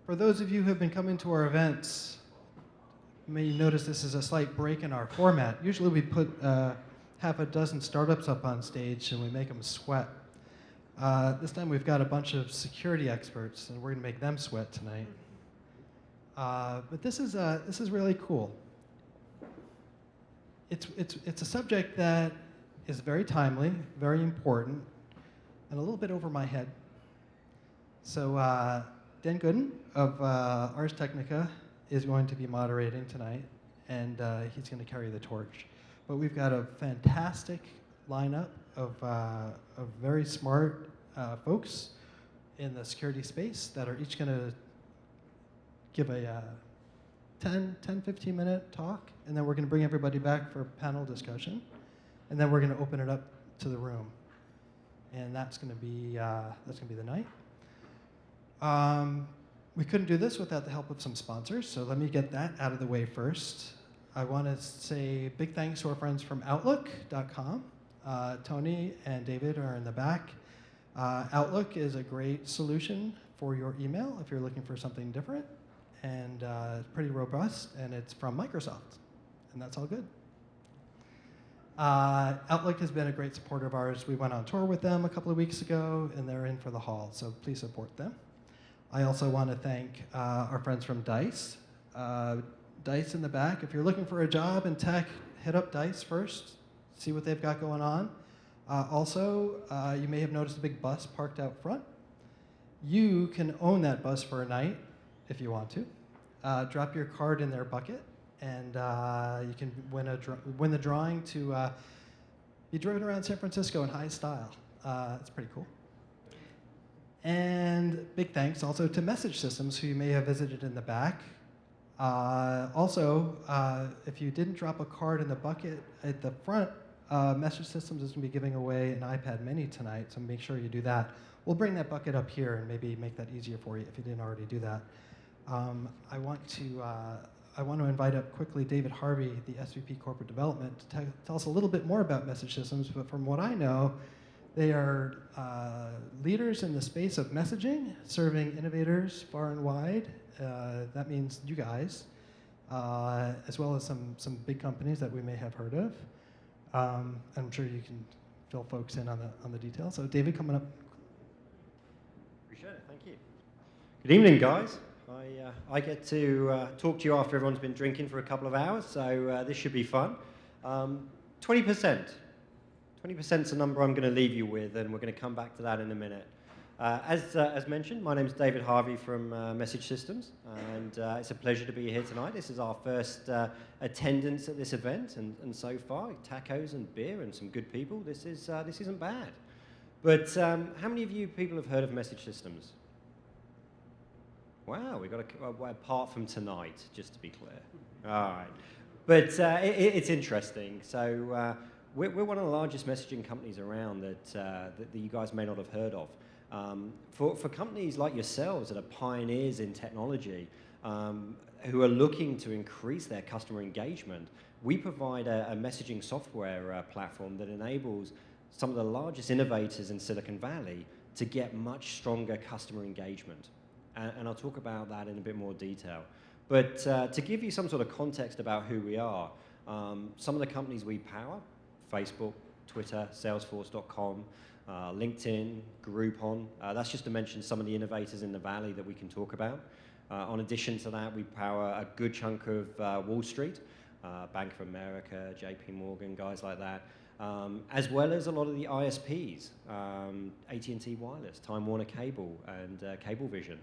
For those of you who have been coming to our events, you may notice this is a slight break in our format. Usually we put half a dozen startups up on stage and we make them sweat. This time we've got a bunch of security experts and we're going to make them sweat tonight. But this is really cool. It's a subject that is very timely, very important, and a little bit over my head. So Dan Gooden of Ars Technica is going to be moderating tonight, and he's going to carry the torch. But we've got a fantastic lineup of very smart folks in the security space that are each going to give a 10-15 minute talk, and then we're going to bring everybody back for a panel discussion, and then we're going to open it up to the room, and that's going to be the night. We couldn't do this without the help of some sponsors, so let me get that out of the way first. I want to say big thanks to our friends from Outlook.com. Tony and David are in the back. Outlook is a great solution for your email if you're looking for something different, and it's pretty robust, and it's from Microsoft, and that's all good. Outlook has been a great supporter of ours. We went on tour with them a couple of weeks ago, and they're in for the haul, so please support them. I also want to thank our friends from Dice. Dice in the back. If you're looking for a job in tech, hit up Dice first, see what they've got going on. Also, you may have noticed a big bus parked out front. You can own that bus for a night if you want to. Drop your card in their bucket, and you can win the drawing to be driven around San Francisco in high style. It's pretty cool. And big thanks also to Message Systems, who you may have visited in the back. Also, if you didn't drop a card in the bucket at the front, Message Systems is going to be giving away an iPad mini tonight, so make sure you do that. We'll bring that bucket up here and maybe make that easier for you if you didn't already do that. I want to invite up quickly David Harvey, the SVP Corporate Development, to tell us a little bit more about Message Systems. But from what I know, they are leaders in the space of messaging, serving innovators far and wide. That means you guys, as well as some big companies that we may have heard of. I'm sure you can fill folks in on the details. So David, coming up. Appreciate it, thank you. Good evening, guys. I get to talk to you after everyone's been drinking for a couple of hours, so this should be fun. 20%. 20% is the number I'm going to leave you with, and we're going to come back to that in a minute. As mentioned, my name is David Harvey from Message Systems, and it's a pleasure to be here tonight. This is our first attendance at this event, and so far, tacos and beer and some good people. This isn't bad. But how many of you people have heard of Message Systems? Wow, we got apart from tonight, just to be clear. All right, but it's interesting. So we're one of the largest messaging companies around that you guys may not have heard of. For companies like yourselves that are pioneers in technology, who are looking to increase their customer engagement, we provide a messaging software platform that enables some of the largest innovators in Silicon Valley to get much stronger customer engagement. And I'll talk about that in a bit more detail. But to give you some sort of context about who we are, some of the companies we power, Facebook, Twitter, Salesforce.com, LinkedIn, Groupon. That's just to mention some of the innovators in the Valley that we can talk about. In addition to that, we power a good chunk of Wall Street, Bank of America, JP Morgan, guys like that, as well as a lot of the ISPs, AT&T Wireless, Time Warner Cable, and Cablevision.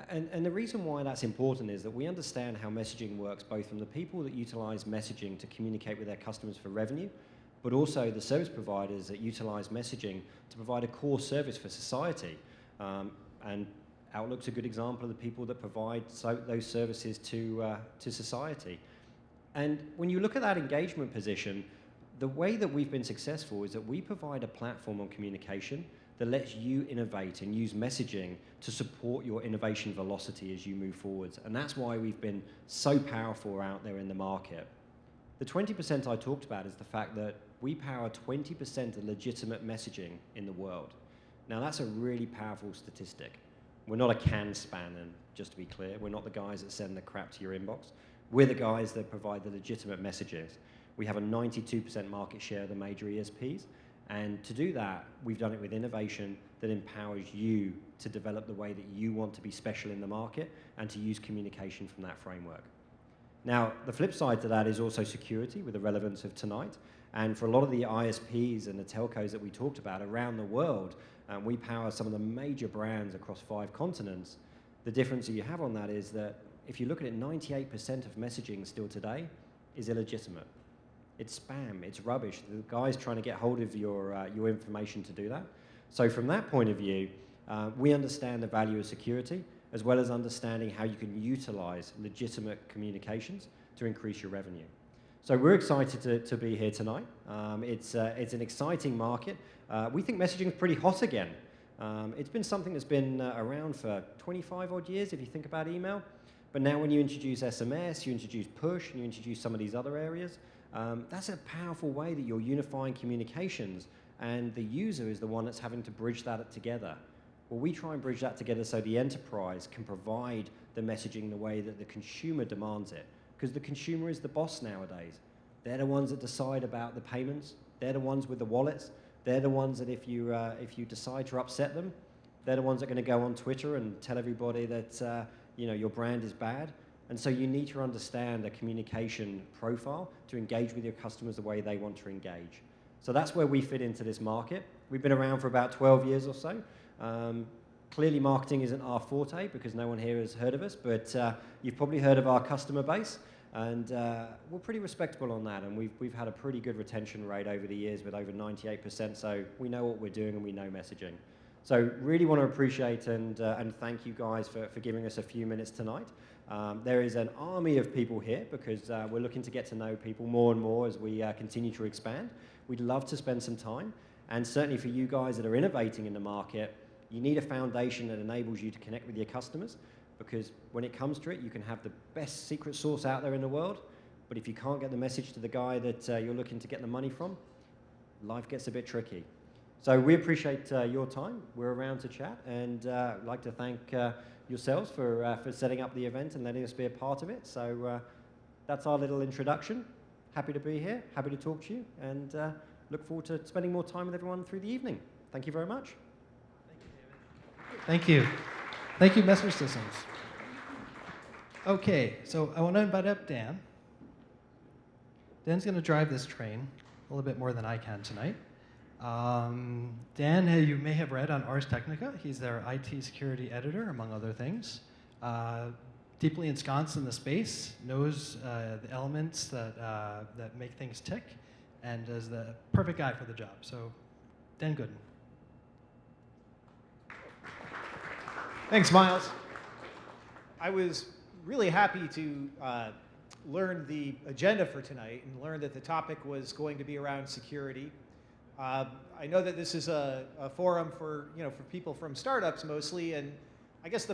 And the reason why that's important is that we understand how messaging works, both from the people that utilize messaging to communicate with their customers for revenue, but also the service providers that utilize messaging to provide a core service for society. And Outlook's a good example of the people that provide those services to society. And when you look at that engagement position, the way that we've been successful is that we provide a platform on communication that lets you innovate and use messaging to support your innovation velocity as you move forwards. And that's why we've been so powerful out there in the market. The 20% I talked about is the fact that we power 20% of legitimate messaging in the world. Now that's a really powerful statistic. We're not a can spanner, just to be clear. We're not the guys that send the crap to your inbox. We're the guys that provide the legitimate messages. We have a 92% market share of the major ESPs. And to do that, we've done it with innovation that empowers you to develop the way that you want to be special in the market and to use communication from that framework. Now, the flip side to that is also security with the relevance of tonight. And for a lot of the ISPs and the telcos that we talked about around the world, we power some of the major brands across 5 continents. The difference that you have on that is that if you look at it, 98% of messaging still today is illegitimate. It's spam, it's rubbish. The guy's trying to get hold of your information to do that. So from that point of view, we understand the value of security, as well as understanding how you can utilize legitimate communications to increase your revenue. So we're excited to be here tonight. It's an exciting market. We think messaging is pretty hot again. It's been something that's been around for 25 odd years if you think about email. But now when you introduce SMS, you introduce push, and you introduce some of these other areas, that's a powerful way that you're unifying communications, and the user is the one that's having to bridge that together. Well, we try and bridge that together so the enterprise can provide the messaging the way that the consumer demands it, because the consumer is the boss nowadays. They're the ones that decide about the payments. They're the ones with the wallets. They're the ones that if you decide to upset them, they're the ones that are going to go on Twitter and tell everybody that your brand is bad. And so you need to understand a communication profile to engage with your customers the way they want to engage. So that's where we fit into this market. We've been around for about 12 years or so. Clearly marketing isn't our forte because no one here has heard of us, but you've probably heard of our customer base, and we're pretty respectable on that, and we've had a pretty good retention rate over the years with over 98%, so we know what we're doing and we know messaging. So really want to appreciate and thank you guys for giving us a few minutes tonight. There is an army of people here because we're looking to get to know people more and more as we continue to expand. We'd love to spend some time, and certainly for you guys that are innovating in the market, you need a foundation that enables you to connect with your customers, because when it comes to it, you can have the best secret sauce out there in the world, but if you can't get the message to the guy that you're looking to get the money from, life gets a bit tricky. So we appreciate your time. We're around to chat, and I'd like to thank yourselves for setting up the event and letting us be a part of it. So that's our little introduction. Happy to be here, happy to talk to you, and look forward to spending more time with everyone through the evening. Thank you very much. Thank you. Thank you, Message Systems. Okay, so I want to invite up Dan. Dan's going to drive this train a little bit more than I can tonight. Dan, you may have read on Ars Technica. He's their IT security editor, among other things. Deeply ensconced in the space, knows the elements that make things tick, and is the perfect guy for the job. So, Dan Gooden. Thanks, Miles. I was really happy to learn the agenda for tonight and learn that the topic was going to be around security. I know that this is a forum for people from startups mostly, and I guess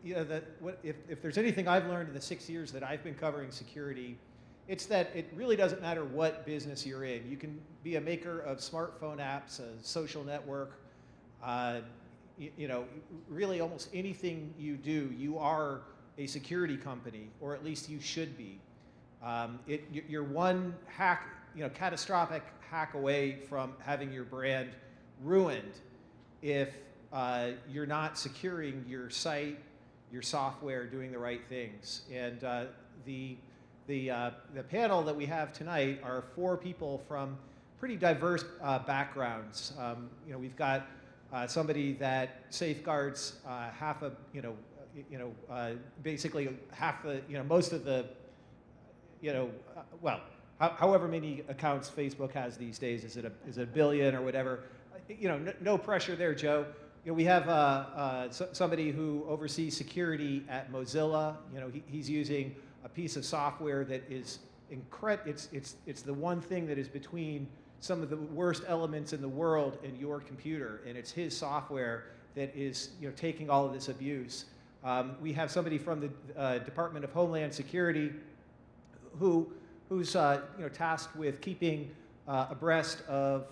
if there's anything I've learned in the 6 years that I've been covering security, it's that it really doesn't matter what business you're in. You can be a maker of smartphone apps, a social network, really almost anything you do, you are a security company, or at least you should be. You're one hack, catastrophic hack away from having your brand ruined if you're not securing your site, your software, doing the right things. And the panel that we have tonight are 4 people from pretty diverse backgrounds. We've got somebody that safeguards half of, basically half the, most of the, however many accounts Facebook has these days. Is it a billion or whatever? No pressure there, Joe. We have somebody who oversees security at Mozilla. He's using a piece of software that is incredible. It's the one thing that is between some of the worst elements in the world and your computer, and it's his software that is taking all of this abuse. We have somebody from the Department of Homeland Security who's tasked with keeping abreast of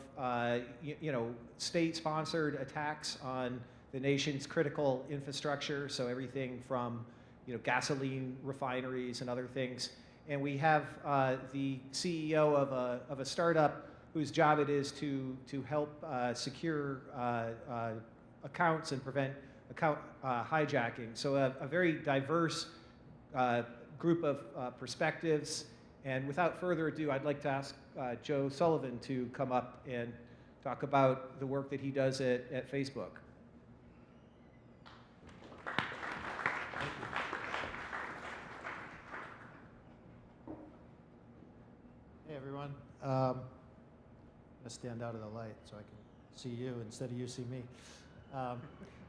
state-sponsored attacks on the nation's critical infrastructure, so everything from gasoline refineries and other things. And we have the CEO of a startup whose job it is to help secure accounts and prevent account hijacking. So a very diverse group of perspectives. And without further ado, I'd like to ask Joe Sullivan to come up and talk about the work that he does at Facebook. Hey everyone. I'm going to stand out of the light so I can see you instead of you see me.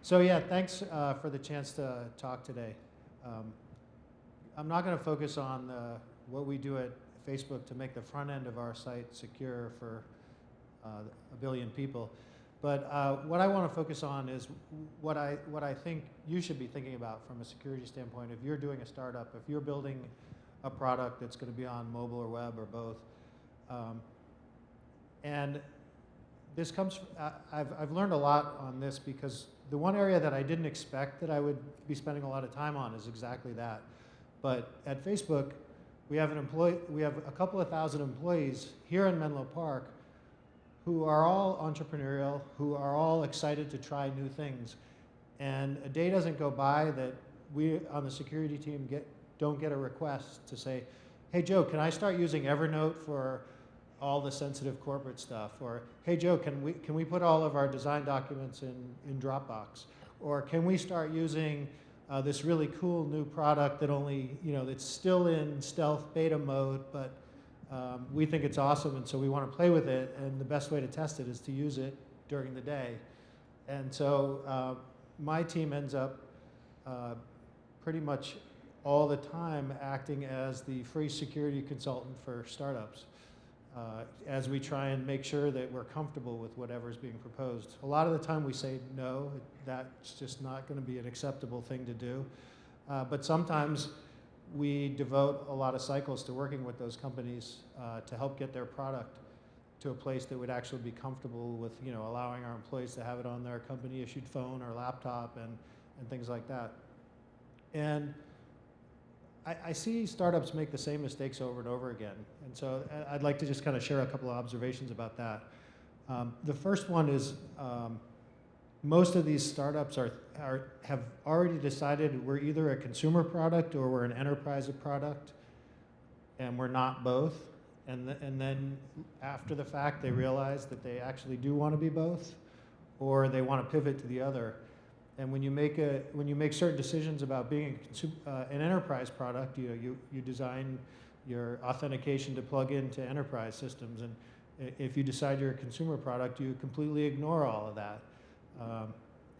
So yeah, thanks for the chance to talk today. I'm not going to focus on what we do at Facebook to make the front end of our site secure for 1 billion people. But what I want to focus on is what I think you should be thinking about from a security standpoint. If you're doing a startup, if you're building a product that's going to be on mobile or web or both. And this comes, I've learned a lot on this because the one area that I didn't expect that I would be spending a lot of time on is exactly that. But at Facebook, we have a couple of thousand employees here in Menlo Park who are all entrepreneurial, who are all excited to try new things. And a day doesn't go by that we on the security team don't get a request to say, hey Joe, can I start using Evernote for all the sensitive corporate stuff? Or hey Joe, can we put all of our design documents in Dropbox? Or can we start using this really cool new product that only, that's still in stealth beta mode, but we think it's awesome and so we want to play with it, and the best way to test it is to use it during the day. And so my team ends up pretty much all the time acting as the free security consultant for startups as we try and make sure that we're comfortable with whatever's being proposed. A lot of the time we say no, that's just not going to be an acceptable thing to do. But sometimes we devote a lot of cycles to working with those companies to help get their product to a place that would actually be comfortable with allowing our employees to have it on their company issued phone or laptop and things like that. And I see startups make the same mistakes over and over again. And so I'd like to just kind of share a couple of observations about that. The first one is most of these startups have already decided we're either a consumer product or we're an enterprise product, and we're not both. And then after the fact, they realize that they actually do want to be both, or they want to pivot to the other. And when you make certain decisions about being an enterprise product, you design your authentication to plug into enterprise systems. And if you decide you're a consumer product, you completely ignore all of that.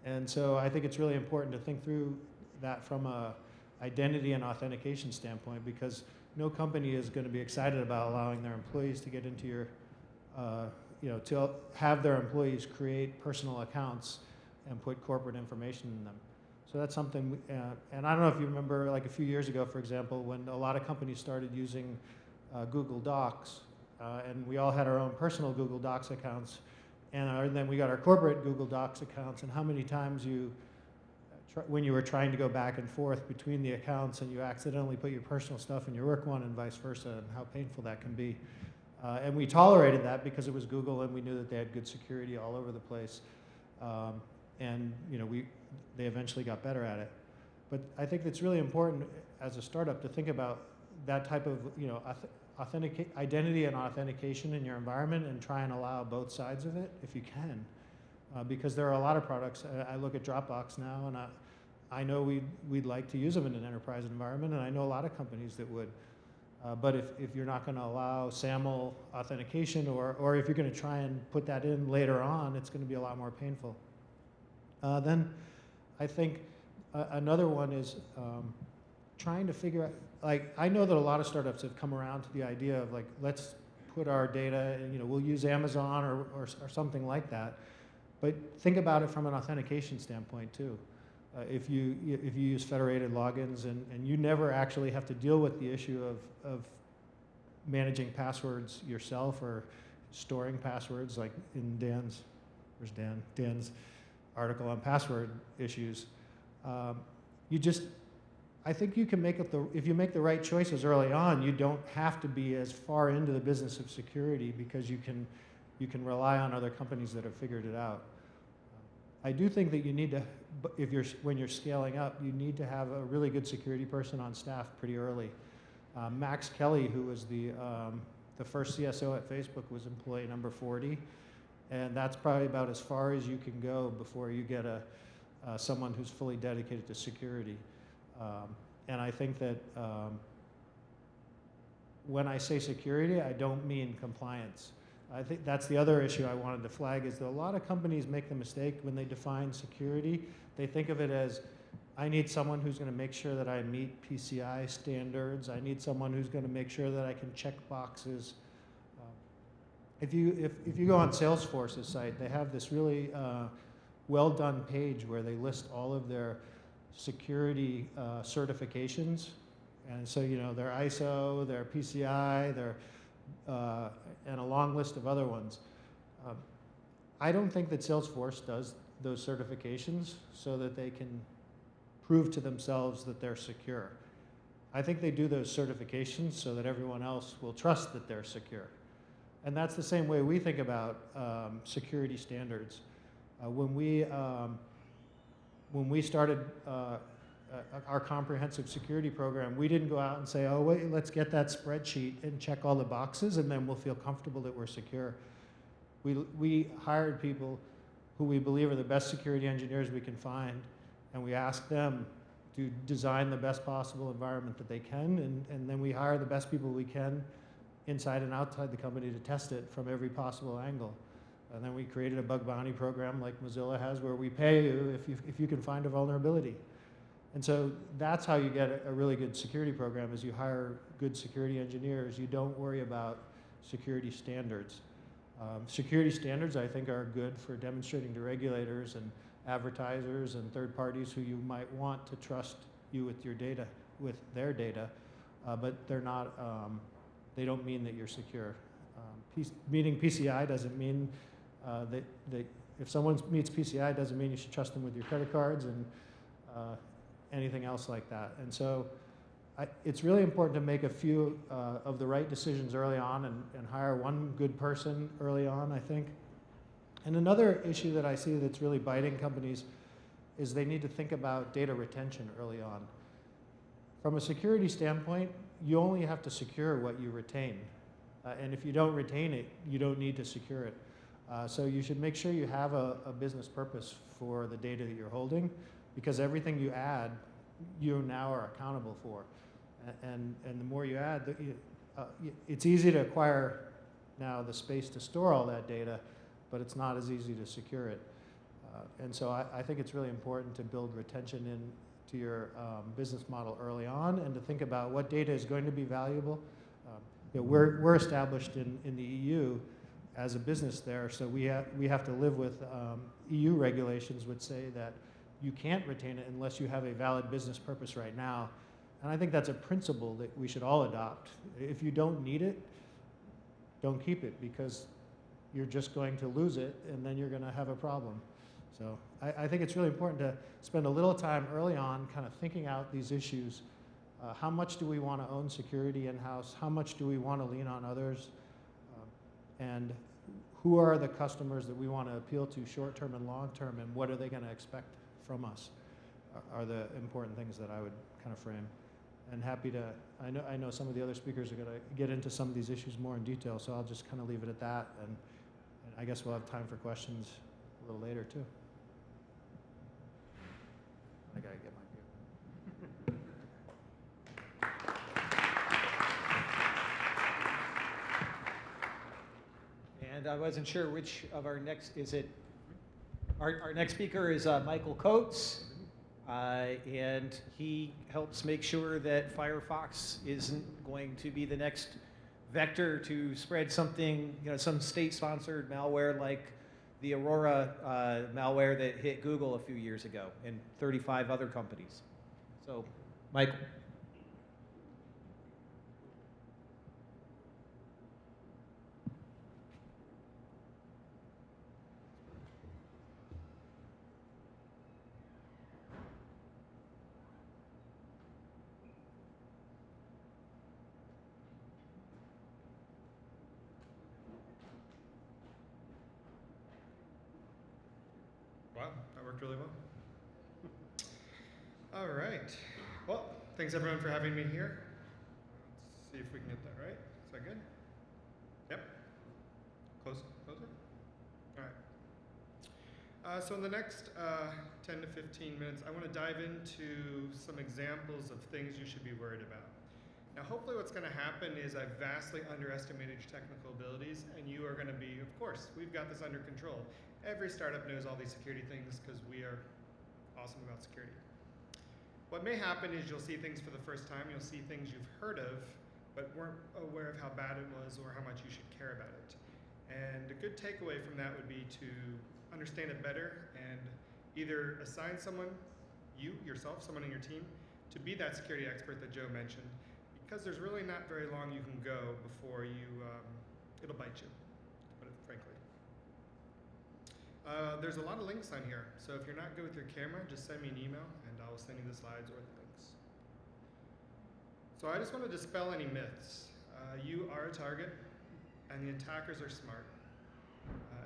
And so I think it's really important to think through that from a identity and authentication standpoint, because no company is going to be excited about allowing their employees to get into your, to have their employees create personal accounts and put corporate information in them. So that's something, and I don't know if you remember, like a few years ago, for example, when a lot of companies started using Google Docs, and we all had our own personal Google Docs accounts, and then we got our corporate Google Docs accounts, and how many times when you were trying to go back and forth between the accounts and you accidentally put your personal stuff in your work one and vice versa, and how painful that can be. And we tolerated that because it was Google and we knew that they had good security all over the place. And they eventually got better at it. But I think it's really important as a startup to think about that type of identity and authentication in your environment and try and allow both sides of it if you can. Because there are a lot of products. I look at Dropbox now, and I know we'd like to use them in an enterprise environment, and I know a lot of companies that would. But if you're not going to allow SAML authentication, or if you're going to try and put that in later on, it's going to be a lot more painful. Then I think another one is trying to figure out, like, I know that a lot of startups have come around to the idea of, like, let's put our data, and we'll use Amazon or something like that. But think about it from an authentication standpoint too. If you use federated logins and you never actually have to deal with the issue of managing passwords yourself or storing passwords, like in Dan's article on password issues. You just, I think you can make it if you make the right choices early on, you don't have to be as far into the business of security because you can rely on other companies that have figured it out. I do think that you need to, when you're scaling up, you need to have a really good security person on staff pretty early. Max Kelly, who was the first CSO at Facebook, was employee number 40, and that's probably about as far as you can go before you get someone who's fully dedicated to security. And I think that when I say security, I don't mean compliance. I think that's the other issue I wanted to flag, is that a lot of companies make the mistake when they define security. They think of it as, I need someone who's going to make sure that I meet PCI standards. I need someone who's going to make sure that I can check boxes. If you go on Salesforce's site, they have this really well-done page where they list all of their security certifications. And so, you know, their ISO, their PCI, and a long list of other ones. I don't think that Salesforce does those certifications so that they can prove to themselves that they're secure. I think they do those certifications so that everyone else will trust that they're secure. And that's the same way we think about security standards. When we started our comprehensive security program, we didn't go out and say, oh, wait, let's get that spreadsheet and check all the boxes and then we'll feel comfortable that we're secure. We hired people who we believe are the best security engineers we can find, and we asked them to design the best possible environment that they can, and then we hire the best people we can inside and outside the company to test it from every possible angle. And then we created a bug bounty program like Mozilla has, where we pay you if you can find a vulnerability. And so that's how you get a really good security program, is you hire good security engineers. You don't worry about security standards. Security standards, I think, are good for demonstrating to regulators and advertisers and third parties who you might want to trust you with your data, with their data, but they're not, they don't mean that you're secure. Meeting PCI doesn't mean that if someone meets PCI, doesn't mean you should trust them with your credit cards and anything else like that. And so it's really important to make a few of the right decisions early on and hire one good person early on, I think. And another issue that I see that's really biting companies is they need to think about data retention early on. From a security standpoint, you only have to secure what you retain. And if you don't retain it, you don't need to secure it. So you should make sure you have a business purpose for the data that you're holding, because everything you add, you now are accountable for. And the more you add, it's easy to acquire now the space to store all that data, but it's not as easy to secure it. And so I think it's really important to build retention into your business model early on, and to think about what data is going to be valuable. We're established in the EU as a business there, so we have to live with EU regulations which say that you can't retain it unless you have a valid business purpose right now. And I think that's a principle that we should all adopt. If you don't need it, don't keep it, because you're just going to lose it and then you're going to have a problem. So I think it's really important to spend a little time early on kind of thinking out these issues. How much do we want to own security in-house? How much do we want to lean on others? And who are the customers that we want to appeal to short-term and long-term, and what are they going to expect from us are the important things that I would kind of frame. And happy to, I know some of the other speakers are going to get into some of these issues more in detail, so I'll just kind of leave it at that, and I guess we'll have time for questions a little later too. I gotta get my view. And I wasn't sure which of our next, is it, our next speaker is Michael Coates, and he helps make sure that Firefox isn't going to be the next vector to spread something, some state-sponsored malware like the Aurora malware that hit Google a few years ago and 35 other companies. So, Michael. worked really well. All right. Well, thanks everyone for having me here. Let's see if we can get that right. Is that good? Yep. Closer? All right. So in the next 10 to 15 minutes, I want to dive into some examples of things you should be worried about. Now, hopefully what's going to happen is I've vastly underestimated your technical abilities, and you are going to be, of course, we've got this under control. Every startup knows all these security things because we are awesome about security. What may happen is you'll see things for the first time, you'll see things you've heard of, but weren't aware of how bad it was or how much you should care about it. And a good takeaway from that would be to understand it better and either assign someone, you, yourself, someone in your team, to be that security expert that Joe mentioned, because there's really not very long you can go before it'll bite you, to put it frankly. There's a lot of links on here, so if you're not good with your camera, just send me an email and I'll send you the slides or the links. So I just want to dispel any myths. You are a target, and the attackers are smart.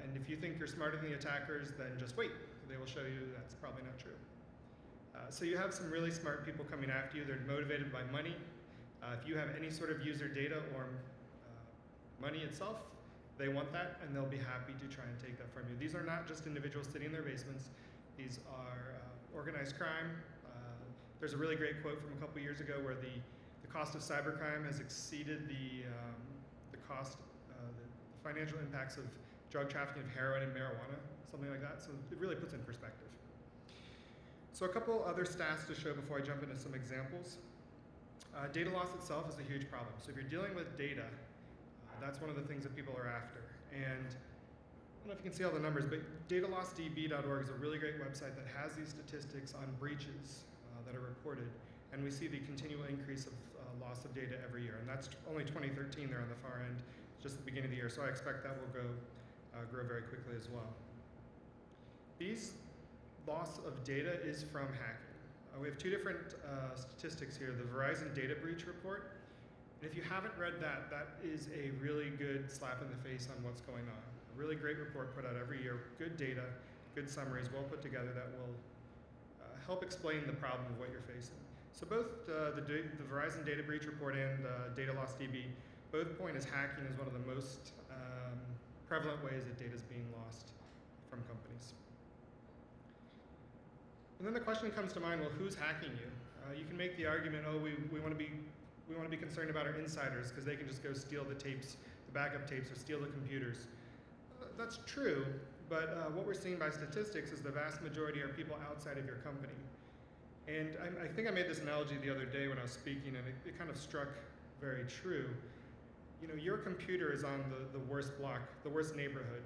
And if you think you're smarter than the attackers, then just wait. They will show you that's probably not true. So you have some really smart people coming after you. They're motivated by money. If you have any sort of user data or money itself, they want that, and they'll be happy to try and take that from you. These are not just individuals sitting in their basements. These are organized crime. There's a really great quote from a couple years ago where the cost of cybercrime has exceeded the financial impacts of drug trafficking of heroin and marijuana, something like that. So it really puts in perspective. So a couple other stats to show before I jump into some examples. Data loss itself is a huge problem. So if you're dealing with data, that's one of the things that people are after. And I don't know if you can see all the numbers, but datalossdb.org is a really great website that has these statistics on breaches that are reported. And we see the continual increase of loss of data every year. And that's only 2013 there on the far end, just the beginning of the year. So I expect that will grow very quickly as well. These loss of data is from hacking. We have two different statistics here, the Verizon data breach report. And if you haven't read that, that is a really good slap in the face on what's going on. A really great report put out every year, good data, good summaries, well put together that will help explain the problem of what you're facing. So both the Verizon data breach report and data loss DB both point as hacking is one of the most prevalent ways that data is being lost from companies. And then the question comes to mind, well, who's hacking you? You can make the argument, oh, we want to be concerned about our insiders because they can just go steal the tapes, the backup tapes, or steal the computers. That's true, but what we're seeing by statistics is the vast majority are people outside of your company. And I think I made this analogy the other day when I was speaking, and it kind of struck very true. You know, your computer is on the worst block, the worst neighborhood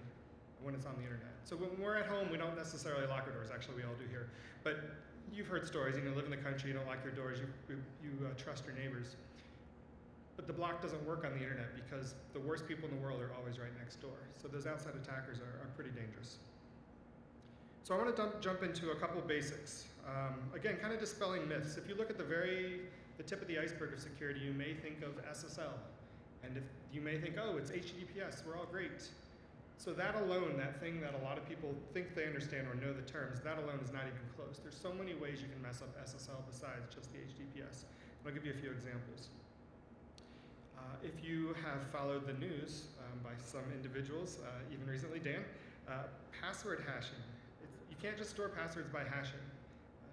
when it's on the internet. So when we're at home, we don't necessarily lock our doors. Actually, we all do here. But you've heard stories. You live in the country, you don't lock your doors, you trust your neighbors. But the block doesn't work on the internet because the worst people in the world are always right next door. So those outside attackers are pretty dangerous. So I want to jump into a couple basics. Again, kind of dispelling myths. If you look at the tip of the iceberg of security, you may think of SSL. And if you may think, oh, it's HTTPS, we're all great. So that alone, that thing that a lot of people think they understand or know the terms, that alone is not even close. There's so many ways you can mess up SSL besides just the HTTPS. And I'll give you a few examples. If you have followed the news by some individuals, even recently, Dan, password hashing. You can't just store passwords by hashing.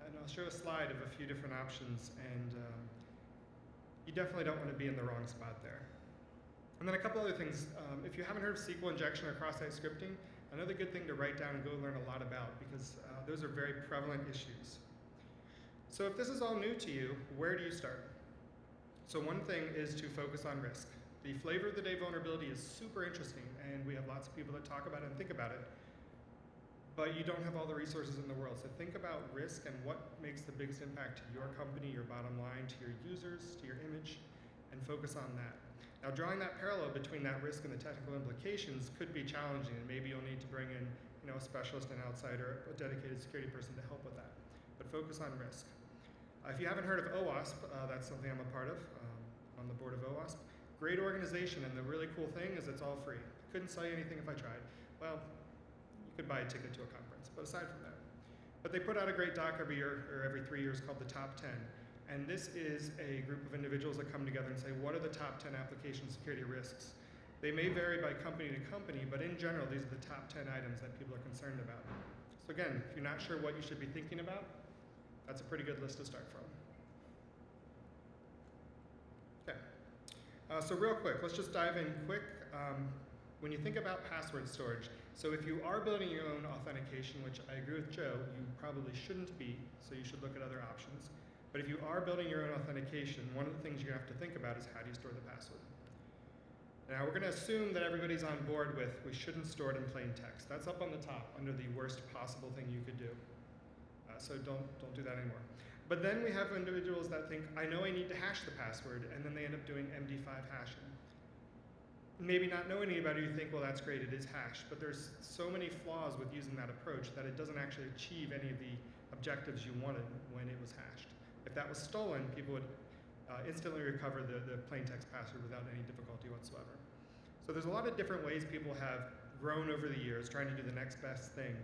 And I'll show a slide of a few different options, and you definitely don't want to be in the wrong spot there. And then a couple other things. If you haven't heard of SQL injection or cross-site scripting, another good thing to write down and go learn a lot about because those are very prevalent issues. So if this is all new to you, where do you start? So one thing is to focus on risk. The flavor of the day vulnerability is super interesting, and we have lots of people that talk about it and think about it, but you don't have all the resources in the world. So think about risk and what makes the biggest impact to your company, your bottom line, to your users, to your image, and focus on that. Now, drawing that parallel between that risk and the technical implications could be challenging, and maybe you'll need to bring in a specialist, an outsider, a dedicated security person to help with that. But focus on risk. If you haven't heard of OWASP, that's something I'm a part of, on the board of OWASP. Great organization, and the really cool thing is it's all free. Couldn't sell you anything if I tried. Well, you could buy a ticket to a conference, but aside from that. But they put out a great doc every year, or every 3 years, called the Top 10. And this is a group of individuals that come together and say, what are the top 10 application security risks? They may vary by company to company, but in general, these are the top 10 items that people are concerned about. So again, if you're not sure what you should be thinking about, that's a pretty good list to start from. Okay, so real quick, let's just dive in quick. When you think about password storage, so if you are building your own authentication, which I agree with Joe, you probably shouldn't be, so you should look at other options. But if you are building your own authentication, one of the things you're going to have to think about is how do you store the password. Now we're going to assume that everybody's on board with we shouldn't store it in plain text. That's up on the top under the worst possible thing you could do. So don't do that anymore. But then we have individuals that think, I know I need to hash the password, and then they end up doing MD5 hashing. Maybe not knowing anybody, you think, well, that's great, it is hashed. But there's so many flaws with using that approach that it doesn't actually achieve any of the objectives you wanted when it was hashed. If that was stolen, people would instantly recover the plain text password without any difficulty whatsoever. So there's a lot of different ways people have grown over the years trying to do the next best thing.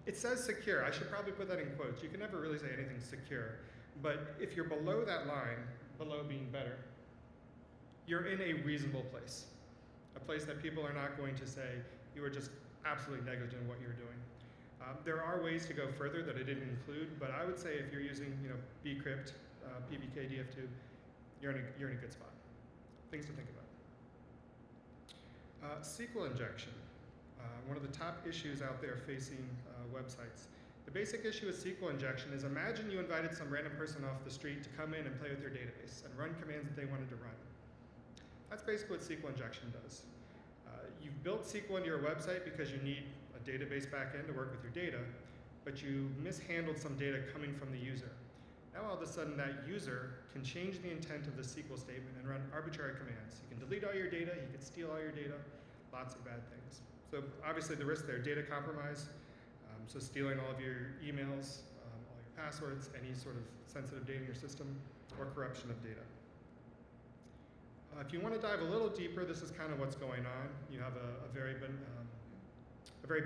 It says secure. I should probably put that in quotes. You can never really say anything's secure. But if you're below that line, below being better, you're in a reasonable place. A place that people are not going to say you were just absolutely negligent in what you're doing. There are ways to go further that I didn't include, but I would say if you're using bcrypt, PBK, DF2, you're in a good spot. Things to think about. SQL injection, one of the top issues out there facing websites. The basic issue with SQL injection is imagine you invited some random person off the street to come in and play with your database and run commands that they wanted to run. That's basically what SQL injection does. You've built SQL into your website because you need a database backend to work with your data, but you mishandled some data coming from the user. Now all of a sudden that user can change the intent of the SQL statement and run arbitrary commands. He can delete all your data, he can steal all your data, lots of bad things. So obviously the risk there, data compromise, so stealing all of your emails, all your passwords, any sort of sensitive data in your system, or corruption of data. If you want to dive a little deeper, this is kind of what's going on. You have a very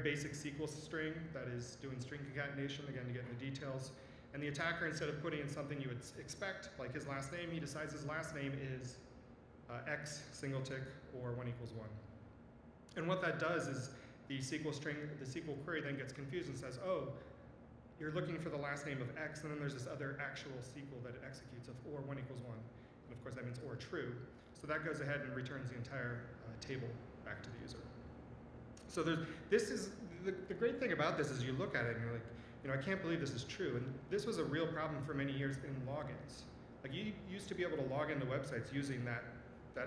basic SQL string that is doing string concatenation, again, to get into details. And the attacker, instead of putting in something you would expect, like his last name, he decides his last name is X single tick or 1 = 1. And what that does is the SQL string, the SQL query then gets confused and says, oh, you're looking for the last name of X, and then there's this other actual SQL that it executes of or 1 = 1. And of course that means or true. So that goes ahead and returns the entire table back to the user. So the great thing about this is you look at it and you're like, I can't believe this is true. And this was a real problem for many years in logins. Like you used to be able to log into websites using that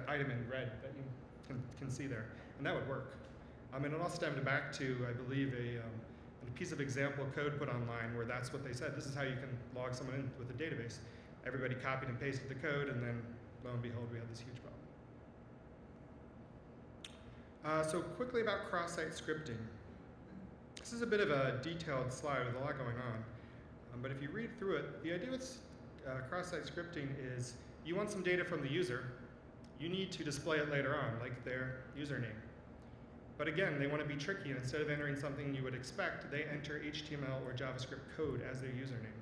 item in red that you can see there, and that would work. And it all stemmed back to, I believe, a piece of example code put online where that's what they said. This is how you can log someone in with a database. Everybody copied and pasted the code, and then lo and behold, we had this huge problem. So quickly about cross-site scripting. This is a bit of a detailed slide with a lot going on. But if you read through it, the idea with cross-site scripting is you want some data from the user. You need to display it later on, like their username. But again, they want to be tricky, and instead of entering something you would expect, they enter HTML or JavaScript code as their username.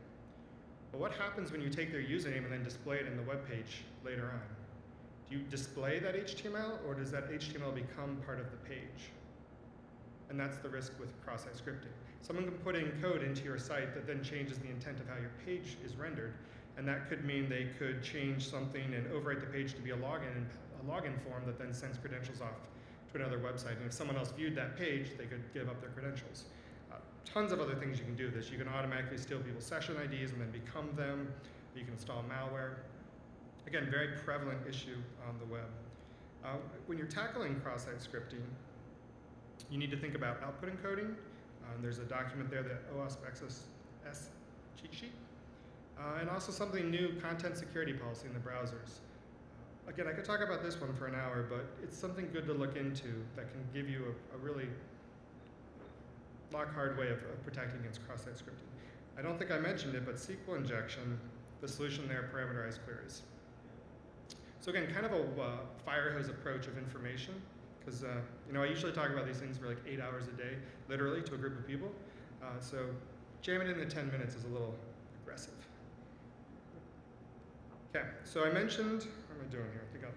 But what happens when you take their username and then display it in the web page later on? Do you display that HTML, or does that HTML become part of the page? And that's the risk with cross-site scripting. Someone can put in code into your site that then changes the intent of how your page is rendered, and that could mean they could change something and overwrite the page to be a login form that then sends credentials off to another website. And if someone else viewed that page, they could give up their credentials. Tons of other things you can do this. You can automatically steal people's session IDs and then become them. You can install malware. Again, very prevalent issue on the web. When you're tackling cross-site scripting, you need to think about output encoding. There's a document there, the OWASP XSS cheat sheet. And also something new, content security policy in the browsers. Again, I could talk about this one for an hour, but it's something good to look into that can give you a really lock-hard way of protecting against cross-site scripting. I don't think I mentioned it, but SQL injection, the solution there, parameterized queries. So again, kind of a fire hose approach of information, because I usually talk about these things for like 8 hours a day, literally, to a group of people. So jamming in the 10 minutes is a little aggressive. Okay, so I mentioned, what am I doing here? I think I'll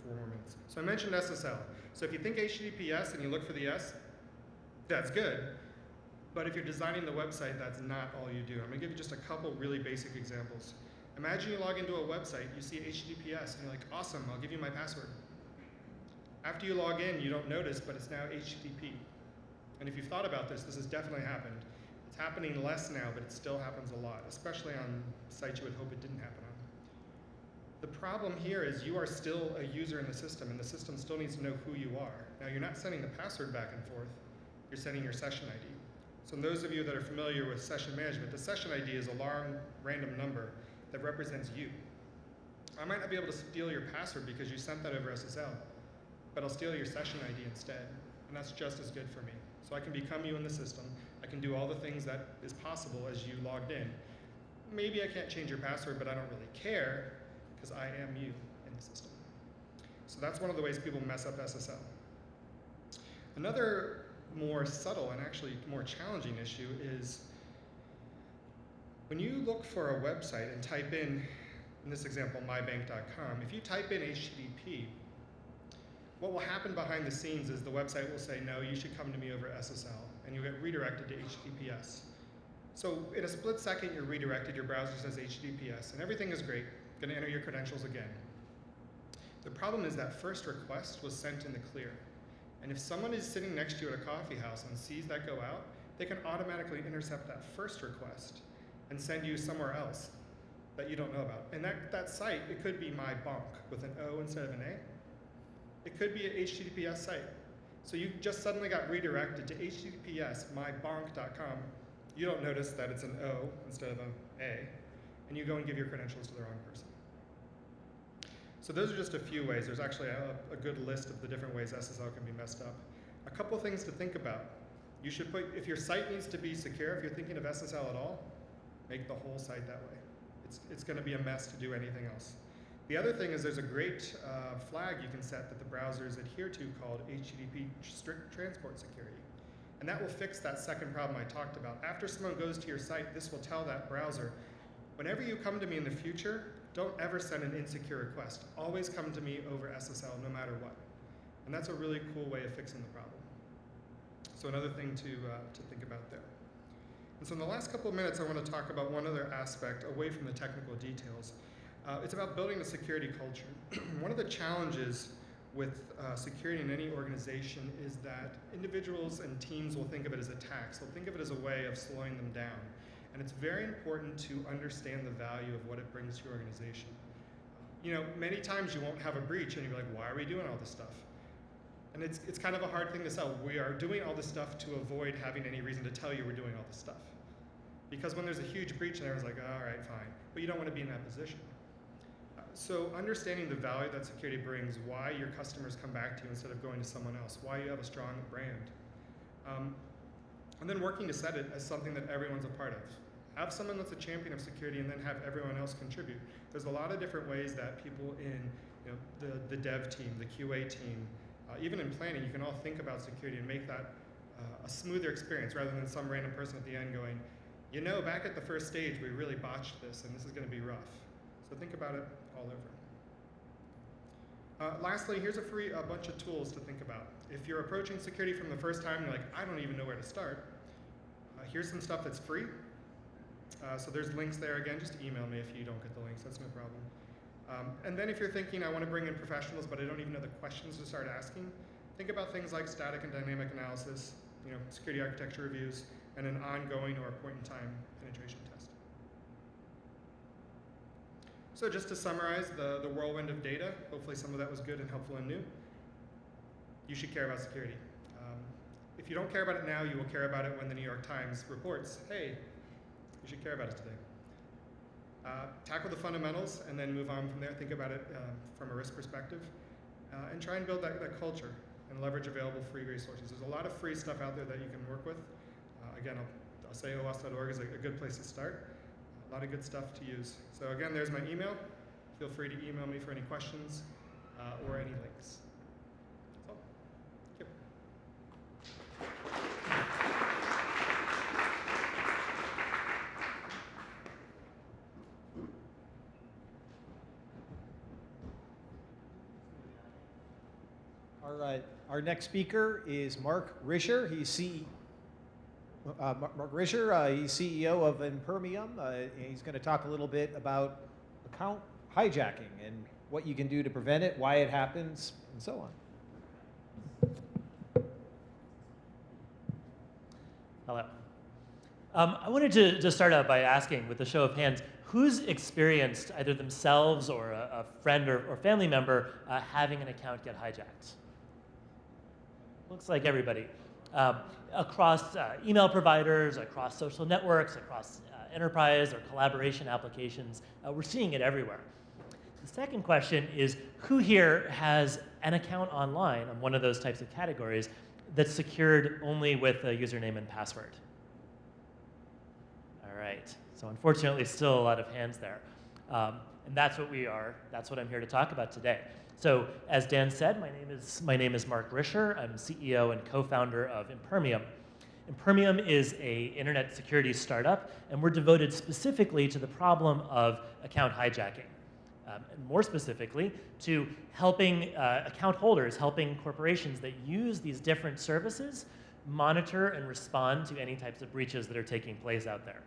4 more minutes. So I mentioned SSL. So if you think HTTPS and you look for the S, that's good. But if you're designing the website, that's not all you do. I'm gonna give you just a couple really basic examples. Imagine you log into a website, you see HTTPS, and you're like, awesome, I'll give you my password. After you log in, you don't notice, but it's now HTTP. And if you've thought about this, this has definitely happened. It's happening less now, but it still happens a lot, especially on sites you would hope it didn't happen on. The problem here is you are still a user in the system, and the system still needs to know who you are. Now, you're not sending the password back and forth, you're sending your session ID. So those of you that are familiar with session management, the session ID is a long random number that represents you. I might not be able to steal your password because you sent that over SSL, but I'll steal your session ID instead, and that's just as good for me. So I can become you in the system, I can do all the things that is possible as you logged in. Maybe I can't change your password, but I don't really care, because I am you in the system. So that's one of the ways people mess up SSL. Another more subtle and actually more challenging issue is when you look for a website and type in this example, mybank.com, if you type in HTTP, what will happen behind the scenes is the website will say, no, you should come to me over SSL, and you'll get redirected to HTTPS. So in a split second, you're redirected, your browser says HTTPS, and everything is great. Gonna enter your credentials again. The problem is that first request was sent in the clear. And if someone is sitting next to you at a coffee house and sees that go out, they can automatically intercept that first request and send you somewhere else that you don't know about. And that site, it could be my bonk with an O instead of an A. It could be an HTTPS site. So you just suddenly got redirected to HTTPS mybonk.com. You don't notice that it's an O instead of an A, and you go and give your credentials to the wrong person. So those are just a few ways. There's actually a good list of the different ways SSL can be messed up. A couple things to think about. You should put, if your site needs to be secure, if you're thinking of SSL at all, make the whole site that way. It's gonna be a mess to do anything else. The other thing is there's a great flag you can set that the browsers adhere to called HTTP strict transport security. And that will fix that second problem I talked about. After someone goes to your site, this will tell that browser, whenever you come to me in the future, don't ever send an insecure request. Always come to me over SSL no matter what. And that's a really cool way of fixing the problem. So another thing to think about there. And so in the last couple of minutes, I want to talk about one other aspect away from the technical details. It's about building a security culture. One of the challenges with security in any organization is that individuals and teams will think of it as attacks. They'll think of it as a way of slowing them down. And it's very important to understand the value of what it brings to your organization. You know, many times you won't have a breach and you're like, why are we doing all this stuff? And it's kind of a hard thing to sell. We are doing all this stuff to avoid having any reason to tell you we're doing all this stuff. Because when there's a huge breach and everyone's like, all right, fine. But you don't want to be in that position. So understanding the value that security brings, why your customers come back to you instead of going to someone else, why you have a strong brand. And then working to set it as something that everyone's a part of. Have someone that's a champion of security and then have everyone else contribute. There's a lot of different ways that people in the dev team, the QA team, even in planning, you can all think about security and make that a smoother experience rather than some random person at the end going, you know, back at the first stage, we really botched this and this is going to be rough. So think about it all over. Lastly, here's a bunch of tools to think about. If you're approaching security from the first time, you're like, I don't even know where to start. Here's some stuff that's free. So there's links there. Again, just email me if you don't get the links. That's no problem. And then if you're thinking, I want to bring in professionals, but I don't even know the questions to start asking, think about things like static and dynamic analysis, security architecture reviews, and an ongoing or a point-in-time penetration test. So just to summarize the whirlwind of data, hopefully some of that was good and helpful and new. You should care about security. If you don't care about it now, you will care about it when the New York Times reports, hey, you should care about it today. Tackle the fundamentals and then move on from there. Think about it from a risk perspective. And try and build that culture and leverage available free resources. There's a lot of free stuff out there that you can work with. Again, I'll say OWASP.org is a good place to start. A lot of good stuff to use. So again, there's my email. Feel free to email me for any questions or any links. That's all. Thank you. Our next speaker is Mark Risher. He's CEO of Impermium. He's going to talk a little bit about account hijacking and what you can do to prevent it, why it happens, and so on. Hello. I wanted to just start out by asking, with a show of hands, who's experienced, either themselves or a friend or family member, having an account get hijacked? Looks like everybody. Across email providers, across social networks, across enterprise or collaboration applications, we're seeing it everywhere. The second question is, who here has an account online on one of those types of categories that's secured only with a username and password? All right, so unfortunately still a lot of hands there. And that's what that's what I'm here to talk about today. So as Dan said, my name is Mark Risher. I'm CEO and co-founder of Impermium. Impermium is an internet security startup, and we're devoted specifically to the problem of account hijacking. And more specifically, to helping account holders, helping corporations that use these different services monitor and respond to any types of breaches that are taking place out there.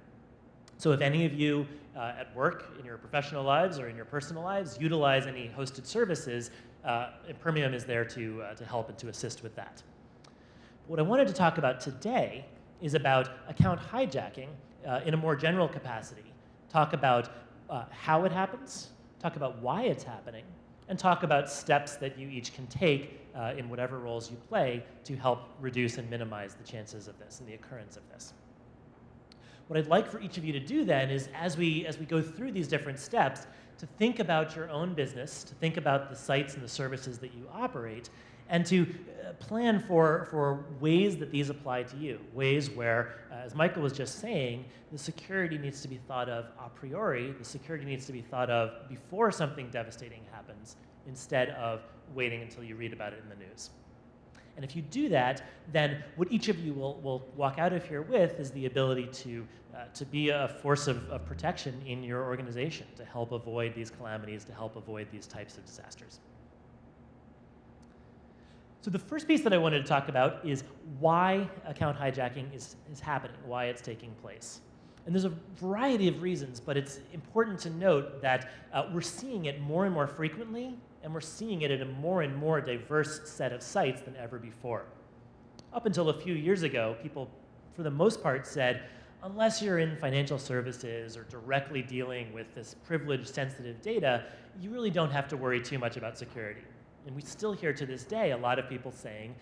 So if any of you at work, in your professional lives or in your personal lives, utilize any hosted services, Impermium is there to help and to assist with that. What I wanted to talk about today is about account hijacking in a more general capacity. Talk about how it happens, talk about why it's happening, and talk about steps that you each can take in whatever roles you play to help reduce and minimize the chances of this and the occurrence of this. What I'd like for each of you to do then is, as we go through these different steps, to think about your own business, to think about the sites and the services that you operate, and to plan for ways that these apply to you, ways where, as Michael was just saying, the security needs to be thought of a priori, the security needs to be thought of before something devastating happens, instead of waiting until you read about it in the news. And if you do that, then what each of you will walk out of here with is the ability to be a force of protection in your organization, to help avoid these calamities, to help avoid these types of disasters. So the first piece that I wanted to talk about is why account hijacking is happening, why it's taking place. And there's a variety of reasons, but it's important to note that we're seeing it more and more frequently, and we're seeing it at a more and more diverse set of sites than ever before. Up until a few years ago, people, for the most part, said, unless you're in financial services or directly dealing with this privileged, sensitive data, you really don't have to worry too much about security. And we still hear to this day a lot of people saying,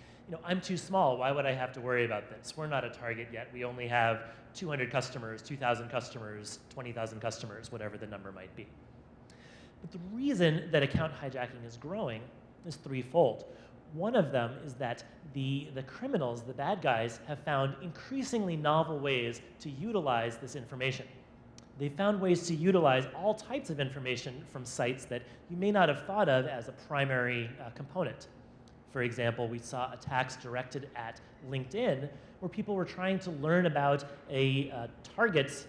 I'm too small, why would I have to worry about this? We're not a target yet. We only have 200 customers, 2,000 customers, 20,000 customers, whatever the number might be. But the reason that account hijacking is growing is threefold. One of them is that the criminals, the bad guys, have found increasingly novel ways to utilize this information. They found ways to utilize all types of information from sites that you may not have thought of as a primary component. For example, we saw attacks directed at LinkedIn, where people were trying to learn about a target's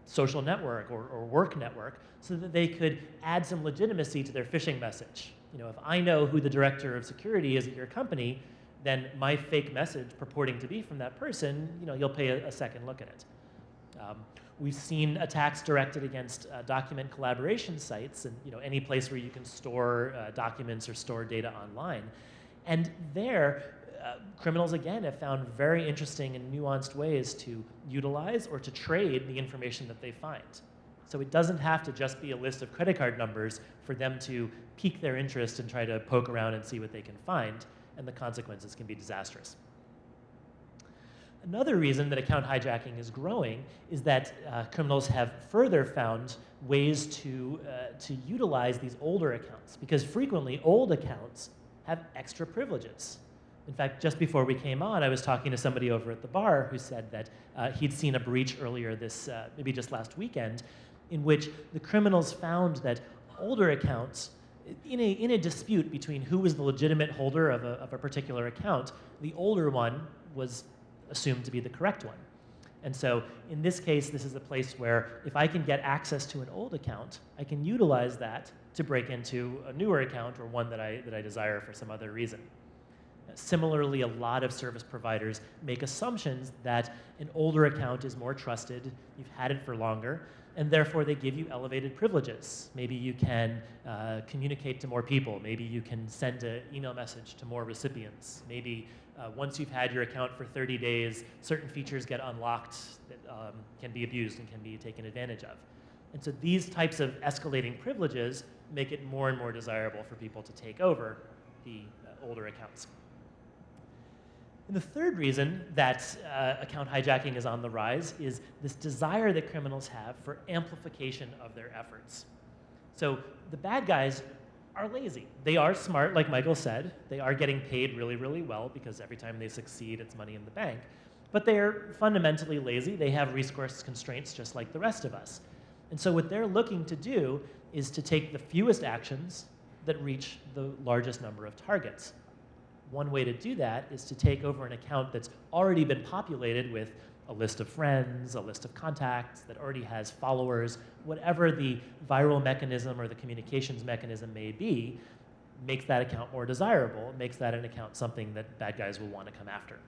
social network or work network so that they could add some legitimacy to their phishing message. If I know who the director of security is at your company, then my fake message purporting to be from that person, you'll pay a second look at it. We've seen attacks directed against document collaboration sites and any place where you can store documents or store data online. And there, criminals, again, have found very interesting and nuanced ways to utilize or to trade the information that they find. So it doesn't have to just be a list of credit card numbers for them to pique their interest and try to poke around and see what they can find, and the consequences can be disastrous. Another reason that account hijacking is growing is that criminals have further found ways to utilize these older accounts, because frequently old accounts have extra privileges. In fact, just before we came on, I was talking to somebody over at the bar who said that he'd seen a breach earlier maybe just last weekend, in which the criminals found that older accounts, in a dispute between who was the legitimate holder of a particular account, the older one was assumed to be the correct one. And so in this case, this is a place where if I can get access to an old account, I can utilize that to break into a newer account or one that I desire for some other reason. Similarly, a lot of service providers make assumptions that an older account is more trusted, you've had it for longer, and therefore they give you elevated privileges. Maybe you can communicate to more people. Maybe you can send an email message to more recipients. Maybe once you've had your account for 30 days, certain features get unlocked that can be abused and can be taken advantage of. And so these types of escalating privileges make it more and more desirable for people to take over the older accounts. And the third reason that account hijacking is on the rise is this desire that criminals have for amplification of their efforts. So the bad guys are lazy. They are smart, like Michael said. They are getting paid really, really well because every time they succeed, it's money in the bank. But they are fundamentally lazy. They have resource constraints just like the rest of us. And so what they're looking to do is to take the fewest actions that reach the largest number of targets. One way to do that is to take over an account that's already been populated with a list of friends, a list of contacts, that already has followers, whatever the viral mechanism or the communications mechanism may be, makes that account more desirable, makes that an account something that bad guys will want to come after.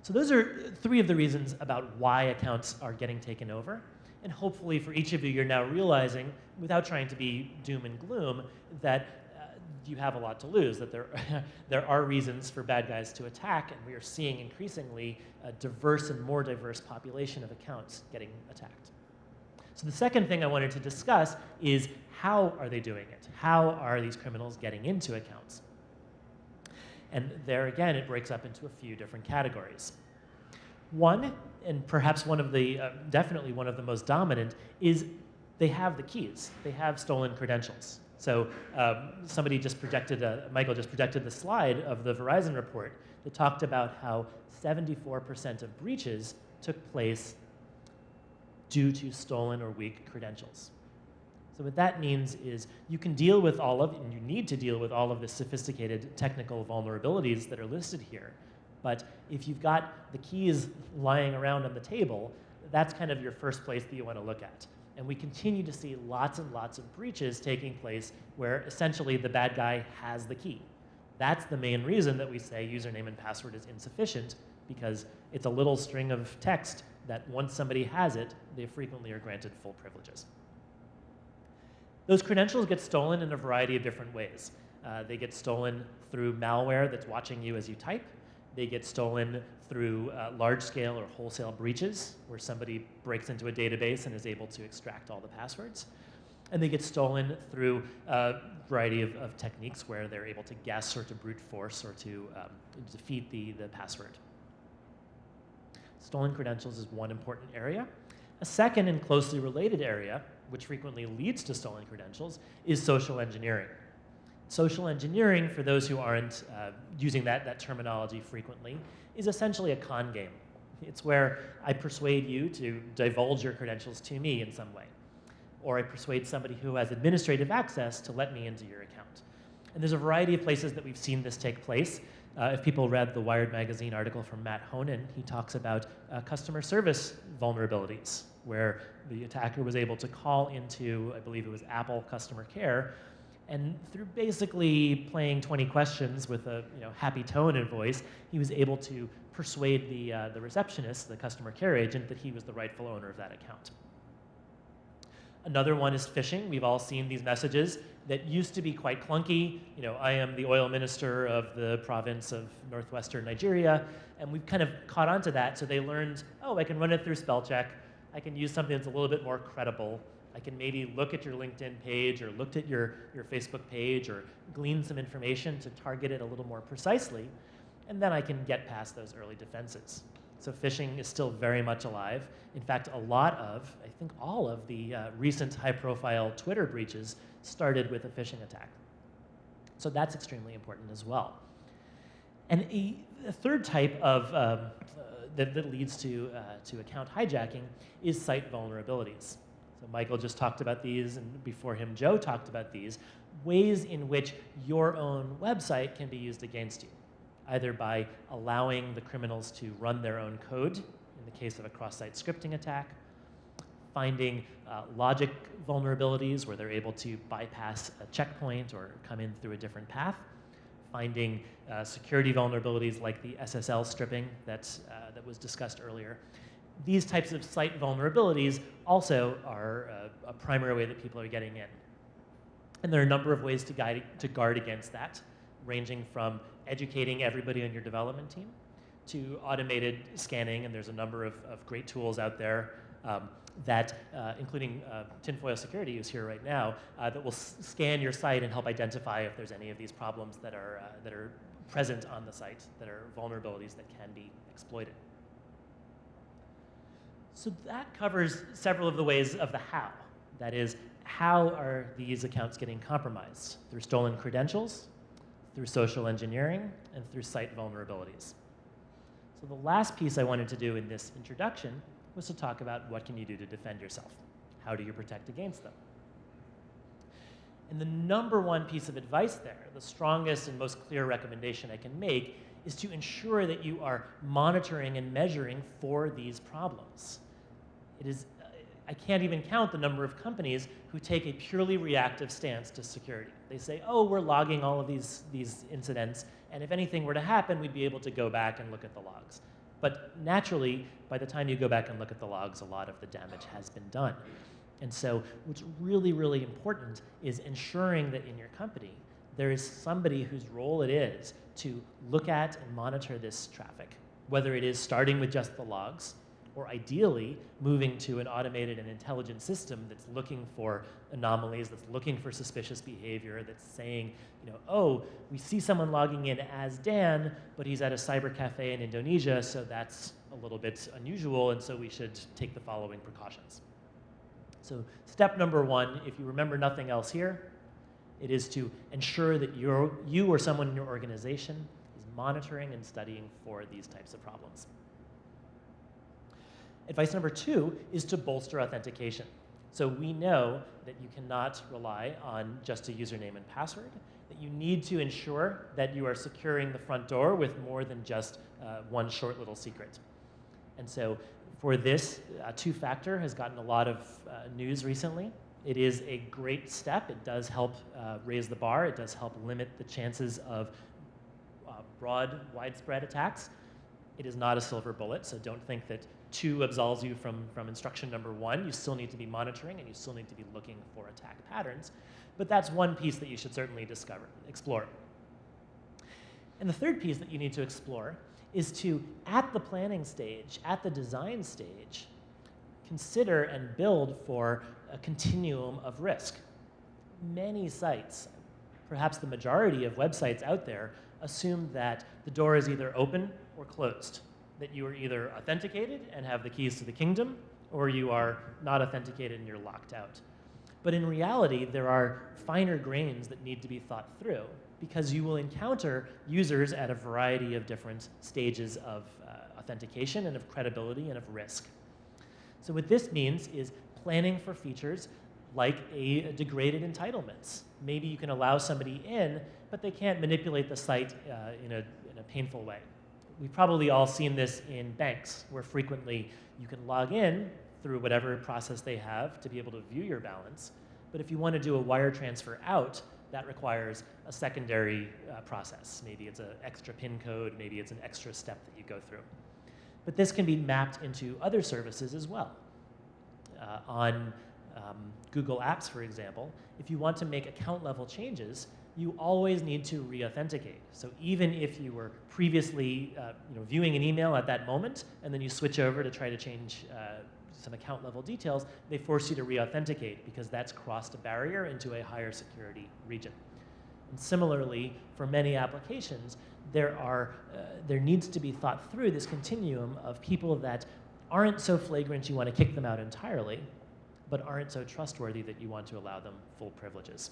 So those are three of the reasons about why accounts are getting taken over. And hopefully for each of you, you're now realizing, without trying to be doom and gloom, that you have a lot to lose, that there are reasons for bad guys to attack, and we are seeing increasingly a diverse and more diverse population of accounts getting attacked. So the second thing I wanted to discuss is how are they doing it? How are these criminals getting into accounts? And there again, it breaks up into a few different categories. One, and perhaps one of the, definitely one of the most dominant, is they have the keys. They have stolen credentials. So somebody just projected, Michael just projected the slide of the Verizon report that talked about how 74% of breaches took place due to stolen or weak credentials. So what that means is you can deal with all of, and you need to deal with all of the sophisticated technical vulnerabilities that are listed here. But if you've got the keys lying around on the table, that's kind of your first place that you want to look at. And we continue to see lots and lots of breaches taking place where essentially the bad guy has the key. That's the main reason that we say username and password is insufficient, because it's a little string of text that once somebody has it, they frequently are granted full privileges. Those credentials get stolen in a variety of different ways. They get stolen through malware that's watching you as you type. They get stolen through large-scale or wholesale breaches, where somebody breaks into a database and is able to extract all the passwords. And they get stolen through a variety of techniques where they're able to guess or to brute force or to defeat the password. Stolen credentials is one important area. A second and closely related area, which frequently leads to stolen credentials, is social engineering. Social engineering, for those who aren't using that terminology frequently, is essentially a con game. It's where I persuade you to divulge your credentials to me in some way. Or I persuade somebody who has administrative access to let me into your account. And there's a variety of places that we've seen this take place. If people read the Wired magazine article from Matt Honan, he talks about customer service vulnerabilities, where the attacker was able to call into, I believe it was Apple customer care, and through basically playing 20 questions with a happy tone and voice, he was able to persuade the receptionist, the customer care agent, that he was the rightful owner of that account. Another one is phishing. We've all seen these messages that used to be quite clunky. I am the oil minister of the province of northwestern Nigeria, and we've kind of caught on to that. So they learned, oh, I can run it through spell check. I can use something that's a little bit more credible. I can maybe look at your LinkedIn page or looked at your Facebook page or glean some information to target it a little more precisely, and then I can get past those early defenses. So phishing is still very much alive. In fact, a lot of, I think all of the recent high-profile Twitter breaches started with a phishing attack. So that's extremely important as well. And a third type of that leads to account hijacking is site vulnerabilities. So Michael just talked about these, and before him, Joe talked about these, ways in which your own website can be used against you, either by allowing the criminals to run their own code, in the case of a cross-site scripting attack, finding logic vulnerabilities where they're able to bypass a checkpoint or come in through a different path, finding security vulnerabilities like the SSL stripping that was discussed earlier. These types of site vulnerabilities also are a primary way that people are getting in. And there are a number of ways to guard against that, ranging from educating everybody on your development team to automated scanning, and there's a number of great tools out there including tinfoil security use here right now, that will scan your site and help identify if there's any of these problems that are present on the site, that are vulnerabilities that can be exploited. So that covers several of the ways of the how. That is, how are these accounts getting compromised? Through stolen credentials, through social engineering, and through site vulnerabilities. So the last piece I wanted to do in this introduction was to talk about what can you do to defend yourself? How do you protect against them? And the number one piece of advice there, the strongest and most clear recommendation I can make, is to ensure that you are monitoring and measuring for these problems. I can't even count the number of companies who take a purely reactive stance to security. They say, oh, we're logging all of these incidents, and if anything were to happen, we'd be able to go back and look at the logs. But naturally, by the time you go back and look at the logs, a lot of the damage has been done. And so what's really, really important is ensuring that in your company, there is somebody whose role it is to look at and monitor this traffic, whether it is starting with just the logs, or ideally moving to an automated and intelligent system that's looking for anomalies, that's looking for suspicious behavior, that's saying, oh, we see someone logging in as Dan, but he's at a cyber cafe in Indonesia, so that's a little bit unusual, and so we should take the following precautions. So step number one, if you remember nothing else here, it is to ensure that you or someone in your organization is monitoring and studying for these types of problems. Advice number two is to bolster authentication. So we know that you cannot rely on just a username and password, that you need to ensure that you are securing the front door with more than just one short little secret. And so for this, two-factor has gotten a lot of news recently. It is a great step. It does help raise the bar. It does help limit the chances of broad, widespread attacks. It is not a silver bullet, so don't think that 2 absolves you from instruction number 1. You still need to be monitoring, and you still need to be looking for attack patterns. But that's one piece that you should certainly explore. And the third piece that you need to explore is to, at the planning stage, at the design stage, consider and build for a continuum of risk. Many sites, perhaps the majority of websites out there, assume that the door is either open or closed, that you are either authenticated and have the keys to the kingdom, or you are not authenticated and you're locked out. But in reality, there are finer grains that need to be thought through, because you will encounter users at a variety of different stages of authentication and of credibility and of risk. So what this means is planning for features like a degraded entitlements. Maybe you can allow somebody in, but they can't manipulate the site in a painful way. We've probably all seen this in banks, where frequently you can log in through whatever process they have to be able to view your balance. But if you want to do a wire transfer out, that requires a secondary process. Maybe it's an extra PIN code, maybe it's an extra step that you go through. But this can be mapped into other services as well. On Google Apps, for example, if you want to make account level changes, you always need to re-authenticate. So even if you were previously viewing an email at that moment, and then you switch over to try to change some account level details, they force you to re-authenticate, because that's crossed a barrier into a higher security region. And similarly, for many applications, there needs to be thought through this continuum of people that aren't so flagrant you want to kick them out entirely, but aren't so trustworthy that you want to allow them full privileges.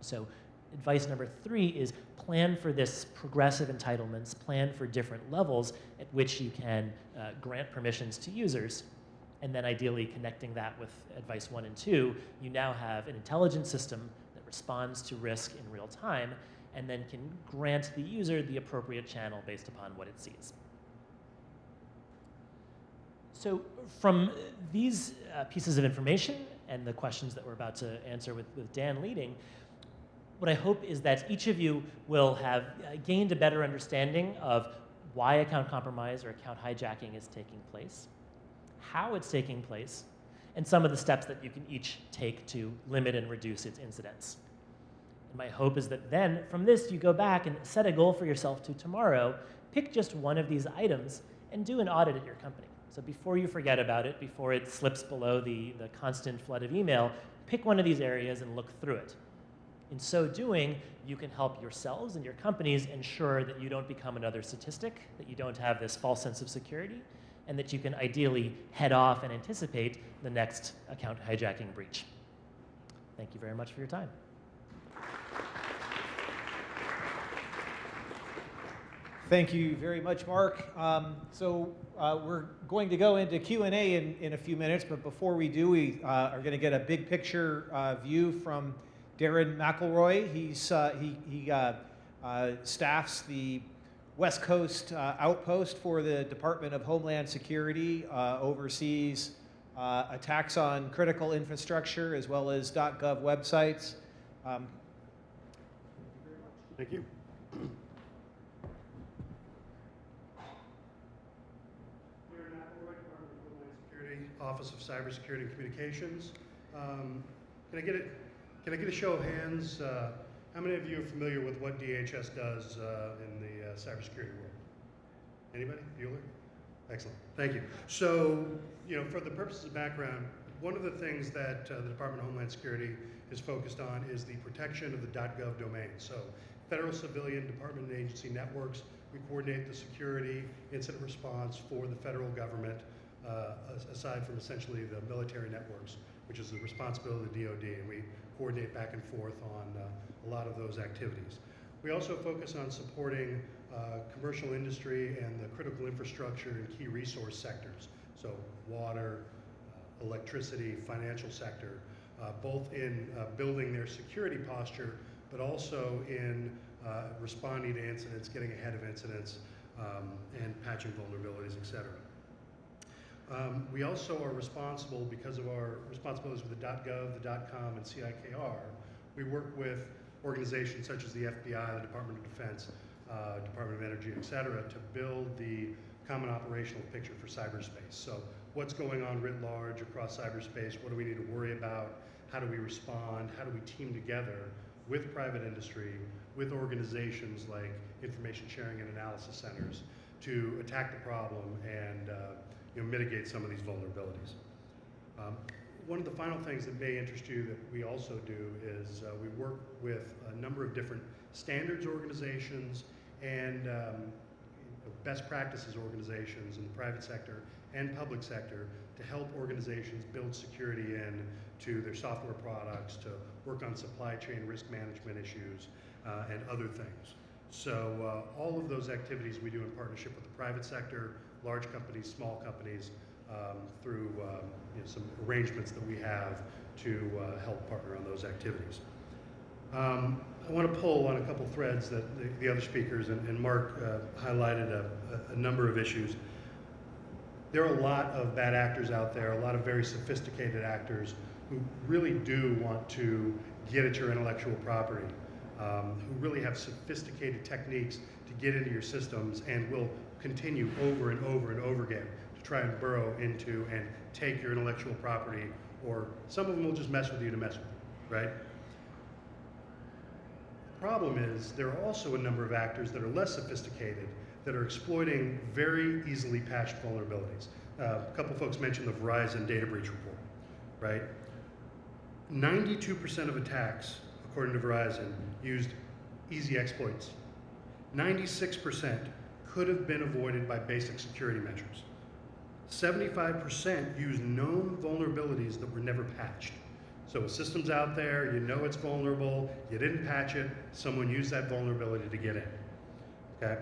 So advice number 3 is plan for this progressive entitlements, plan for different levels at which you can grant permissions to users, and then ideally connecting that with advice 1 and 2, you now have an intelligent system that responds to risk in real time, and then can grant the user the appropriate channel based upon what it sees. So from these pieces of information and the questions that we're about to answer with Dan leading, what I hope is that each of you will have gained a better understanding of why account compromise or account hijacking is taking place, how it's taking place, and some of the steps that you can each take to limit and reduce its incidence. And my hope is that then, from this, you go back and set a goal for yourself to tomorrow, pick just one of these items, and do an audit at your company. So before you forget about it, before it slips below the constant flood of email, pick one of these areas and look through it. In so doing, you can help yourselves and your companies ensure that you don't become another statistic, that you don't have this false sense of security, and that you can ideally head off and anticipate the next account hijacking breach. Thank you very much for your time. Thank you very much, Mark. We're going to go into Q&A in a few minutes, but before we do, we are going to get a big picture view from Deron McElroy. He staffs the West Coast outpost for the Department of Homeland Security, oversees attacks on critical infrastructure as well as .gov websites. Thank you. Deron McElroy, Department of Homeland Security, Office of Cybersecurity and Communications. Can I get a show of hands? How many of you are familiar with what DHS does in the cybersecurity world? Anybody? Bueller? Excellent. Thank you. So, for the purposes of background, one of the things that the Department of Homeland Security is focused on is the protection of the .gov domain. So, federal, civilian, department, and agency networks, we coordinate the security, incident response for the federal government, aside from essentially the military networks, which is the responsibility of the DoD, and we coordinate back and forth on a lot of those activities. We also focus on supporting commercial industry and the critical infrastructure and key resource sectors, so water, electricity, financial sector, both in building their security posture, but also in responding to incidents, getting ahead of incidents, and patching vulnerabilities, et cetera. We also are responsible, because of our responsibilities with the .gov, the .com, and CIKR, we work with organizations such as the FBI, the Department of Defense, Department of Energy, et cetera, to build the common operational picture for cyberspace. So what's going on writ large across cyberspace? What do we need to worry about? How do we respond? How do we team together with private industry, with organizations like information sharing and analysis centers to attack the problem and mitigate some of these vulnerabilities. One of the final things that may interest you that we also do is we work with a number of different standards organizations and best practices organizations in the private sector and public sector to help organizations build security into their software products, to work on supply chain risk management issues, and other things. So all of those activities we do in partnership with the private sector, large companies, small companies, through some arrangements that we have to help partner on those activities. I want to pull on a couple threads that the other speakers and Mark highlighted a number of issues. There are a lot of bad actors out there, a lot of very sophisticated actors who really do want to get at your intellectual property, who really have sophisticated techniques to get into your systems and will continue over and over and over again to try and burrow into and take your intellectual property, or some of them will just mess with you to mess with you, right? The problem is there are also a number of actors that are less sophisticated that are exploiting very easily patched vulnerabilities. A couple folks mentioned the Verizon data breach report, right? 92% of attacks, according to Verizon, used easy exploits. 96% could have been avoided by basic security measures. 75% used known vulnerabilities that were never patched. So a system's out there, you know it's vulnerable, you didn't patch it, someone used that vulnerability to get in, okay?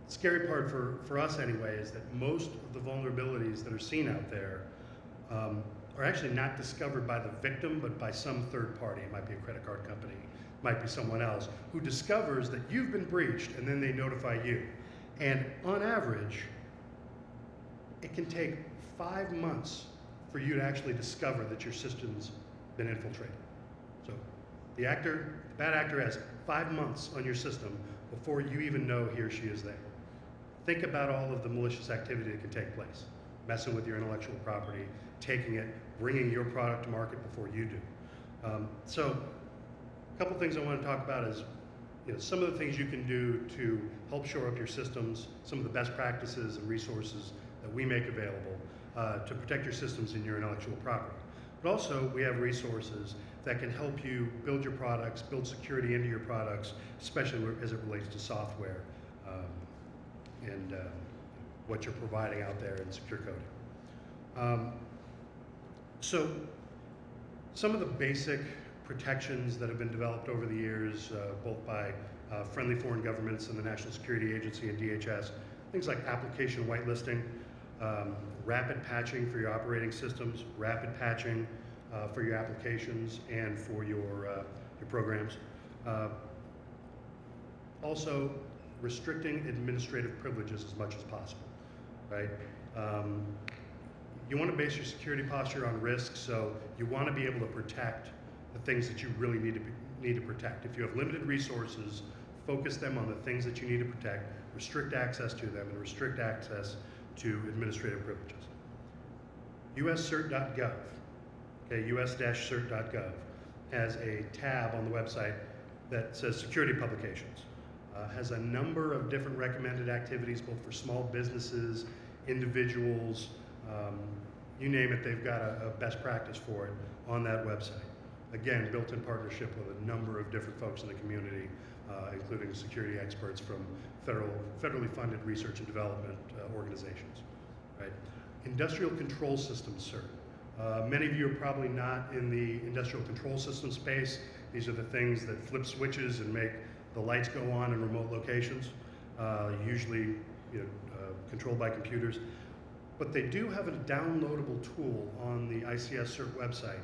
Scary part for us anyway is that most of the vulnerabilities that are seen out there are actually not discovered by the victim, but by some third party. It might be a credit card company, it might be someone else, who discovers that you've been breached and then they notify you. And on average, it can take 5 months for you to actually discover that your system's been infiltrated. So The bad actor has 5 months on your system before you even know he or she is there. Think about all of the malicious activity that can take place. Messing with your intellectual property, taking it, bringing your product to market before you do. So a couple things I want to talk about is some of the things you can do to help shore up your systems, some of the best practices and resources that we make available to protect your systems and your intellectual property. But also, we have resources that can help you build your products, build security into your products, especially as it relates to software and what you're providing out there in secure coding. So some of the basic protections that have been developed over the years, both by friendly foreign governments and the National Security Agency and DHS, things like application whitelisting, rapid patching for your operating systems, rapid patching for your applications and for your programs. Also, restricting administrative privileges as much as possible, right? You want to base your security posture on risk, so you want to be able to protect the things that you really need to protect. If you have limited resources, focus them on the things that you need to protect, restrict access to them, and restrict access to administrative privileges. uscert.gov, okay, us-cert.gov, has a tab on the website that says security publications. Has a number of different recommended activities, both for small businesses, individuals, you name it, they've got a best practice for it on that website. Again, built in partnership with a number of different folks in the community, including security experts from federally funded research and development organizations, right? Industrial control systems cert. Many of you are probably not in the industrial control system space. These are the things that flip switches and make the lights go on in remote locations, usually controlled by computers. But they do have a downloadable tool on the ICS CERT website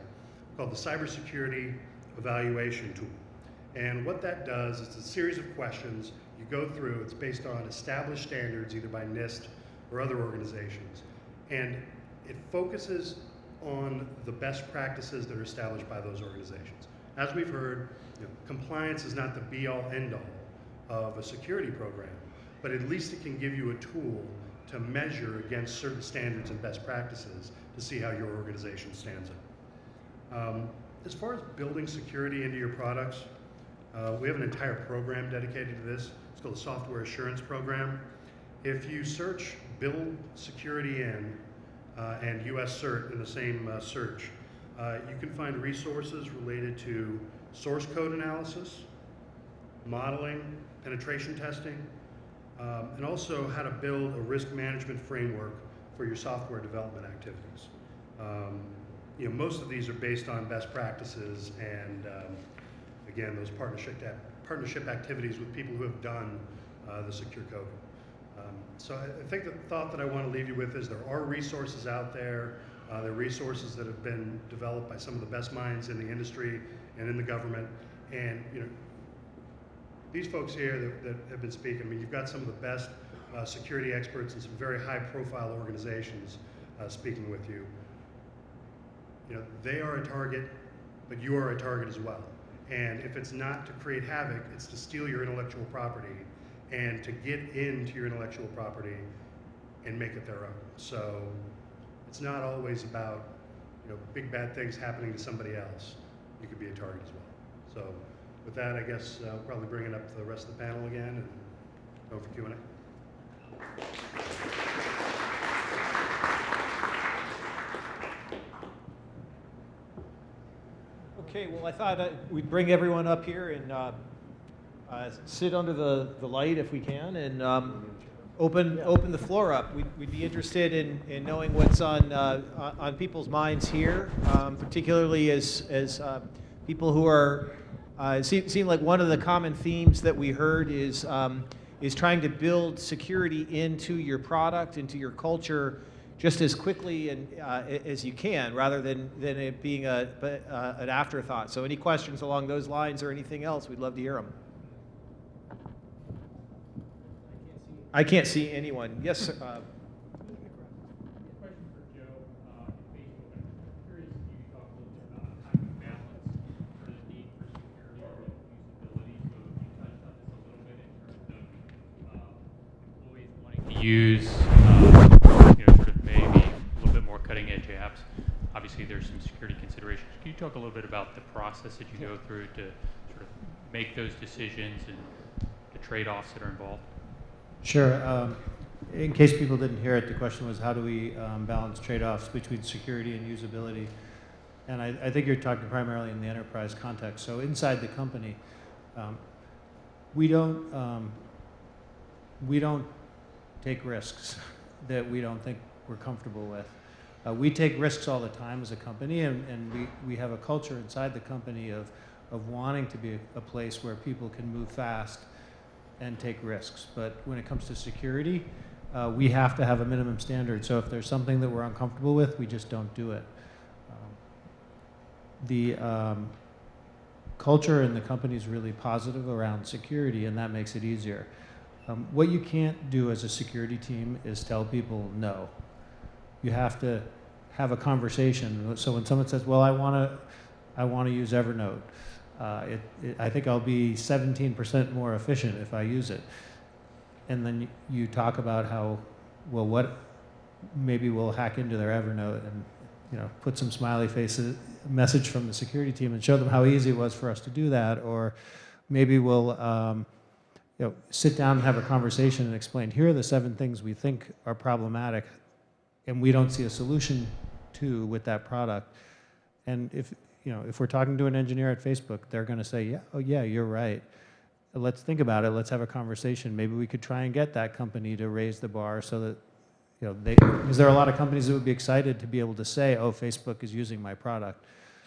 called the Cybersecurity Evaluation Tool. And what that does is a series of questions you go through. It's based on established standards, either by NIST or other organizations. And it focuses on the best practices that are established by those organizations. As we've heard, compliance is not the be-all, end-all of a security program, but at least it can give you a tool to measure against certain standards and best practices to see how your organization stands up. As far as building security into your products, we have an entire program dedicated to this. It's called the Software Assurance Program. If you search Build Security In and US CERT in the same search, you can find resources related to source code analysis, modeling, penetration testing, and also how to build a risk management framework for your software development activities. Most of these are based on best practices and, again, those partnership activities with people who have done the secure coding. So I think the thought that I want to leave you with is there are resources out there. There are resources that have been developed by some of the best minds in the industry and in the government. And these folks here that have been speaking, I mean, you've got some of the best security experts and some very high-profile organizations speaking with you. They are a target, but you are a target as well. And if it's not to create havoc, it's to steal your intellectual property and to get into your intellectual property and make it their own. So it's not always about big bad things happening to somebody else. You could be a target as well. So with that, I guess I'll probably bring it up to the rest of the panel again and go for Q&A. Okay, well, I thought we'd bring everyone up here and sit under the light if we can, and open the floor up. We'd be interested in knowing what's on people's minds here, particularly as people who are. Seem like one of the common themes that we heard is trying to build security into your product, into your culture, just as quickly and as you can, rather than it being an afterthought. So, any questions along those lines or anything else? We'd love to hear them. I can't see anyone. Yes, sir. Question for Joe. Facebook. I'm curious if you could talk a little bit about how you balance for the need for security use, sort of maybe a little bit more cutting edge apps, obviously there's some security considerations. Can you talk a little bit about the process that you go through to sort of make those decisions and the trade-offs that are involved? Sure. In case people didn't hear it, the question was how do we balance trade-offs between security and usability? And I think you're talking primarily in the enterprise context. So inside the company, we don't take risks that we don't think we're comfortable with. We take risks all the time as a company, and we have a culture inside the company of wanting to be a place where people can move fast and take risks. But when it comes to security, we have to have a minimum standard. So if there's something that we're uncomfortable with, we just don't do it. The culture in the company is really positive around security, and that makes it easier. What you can't do as a security team is tell people no. You have to have a conversation. So when someone says, well, I want to use Evernote, I think I'll be 17% more efficient if I use it. And then you talk about how, well, what, maybe we'll hack into their Evernote and put some smiley faces, message from the security team and show them how easy it was for us to do that. Or maybe we'll sit down and have a conversation and explain, here are the 7 things we think are problematic and we don't see a solution to with that product. And if we're talking to an engineer at Facebook, they're going to say, yeah, oh yeah, you're right. Let's think about it. Let's have a conversation. Maybe we could try and get that company to raise the bar so that, because there are a lot of companies that would be excited to be able to say, oh, Facebook is using my product.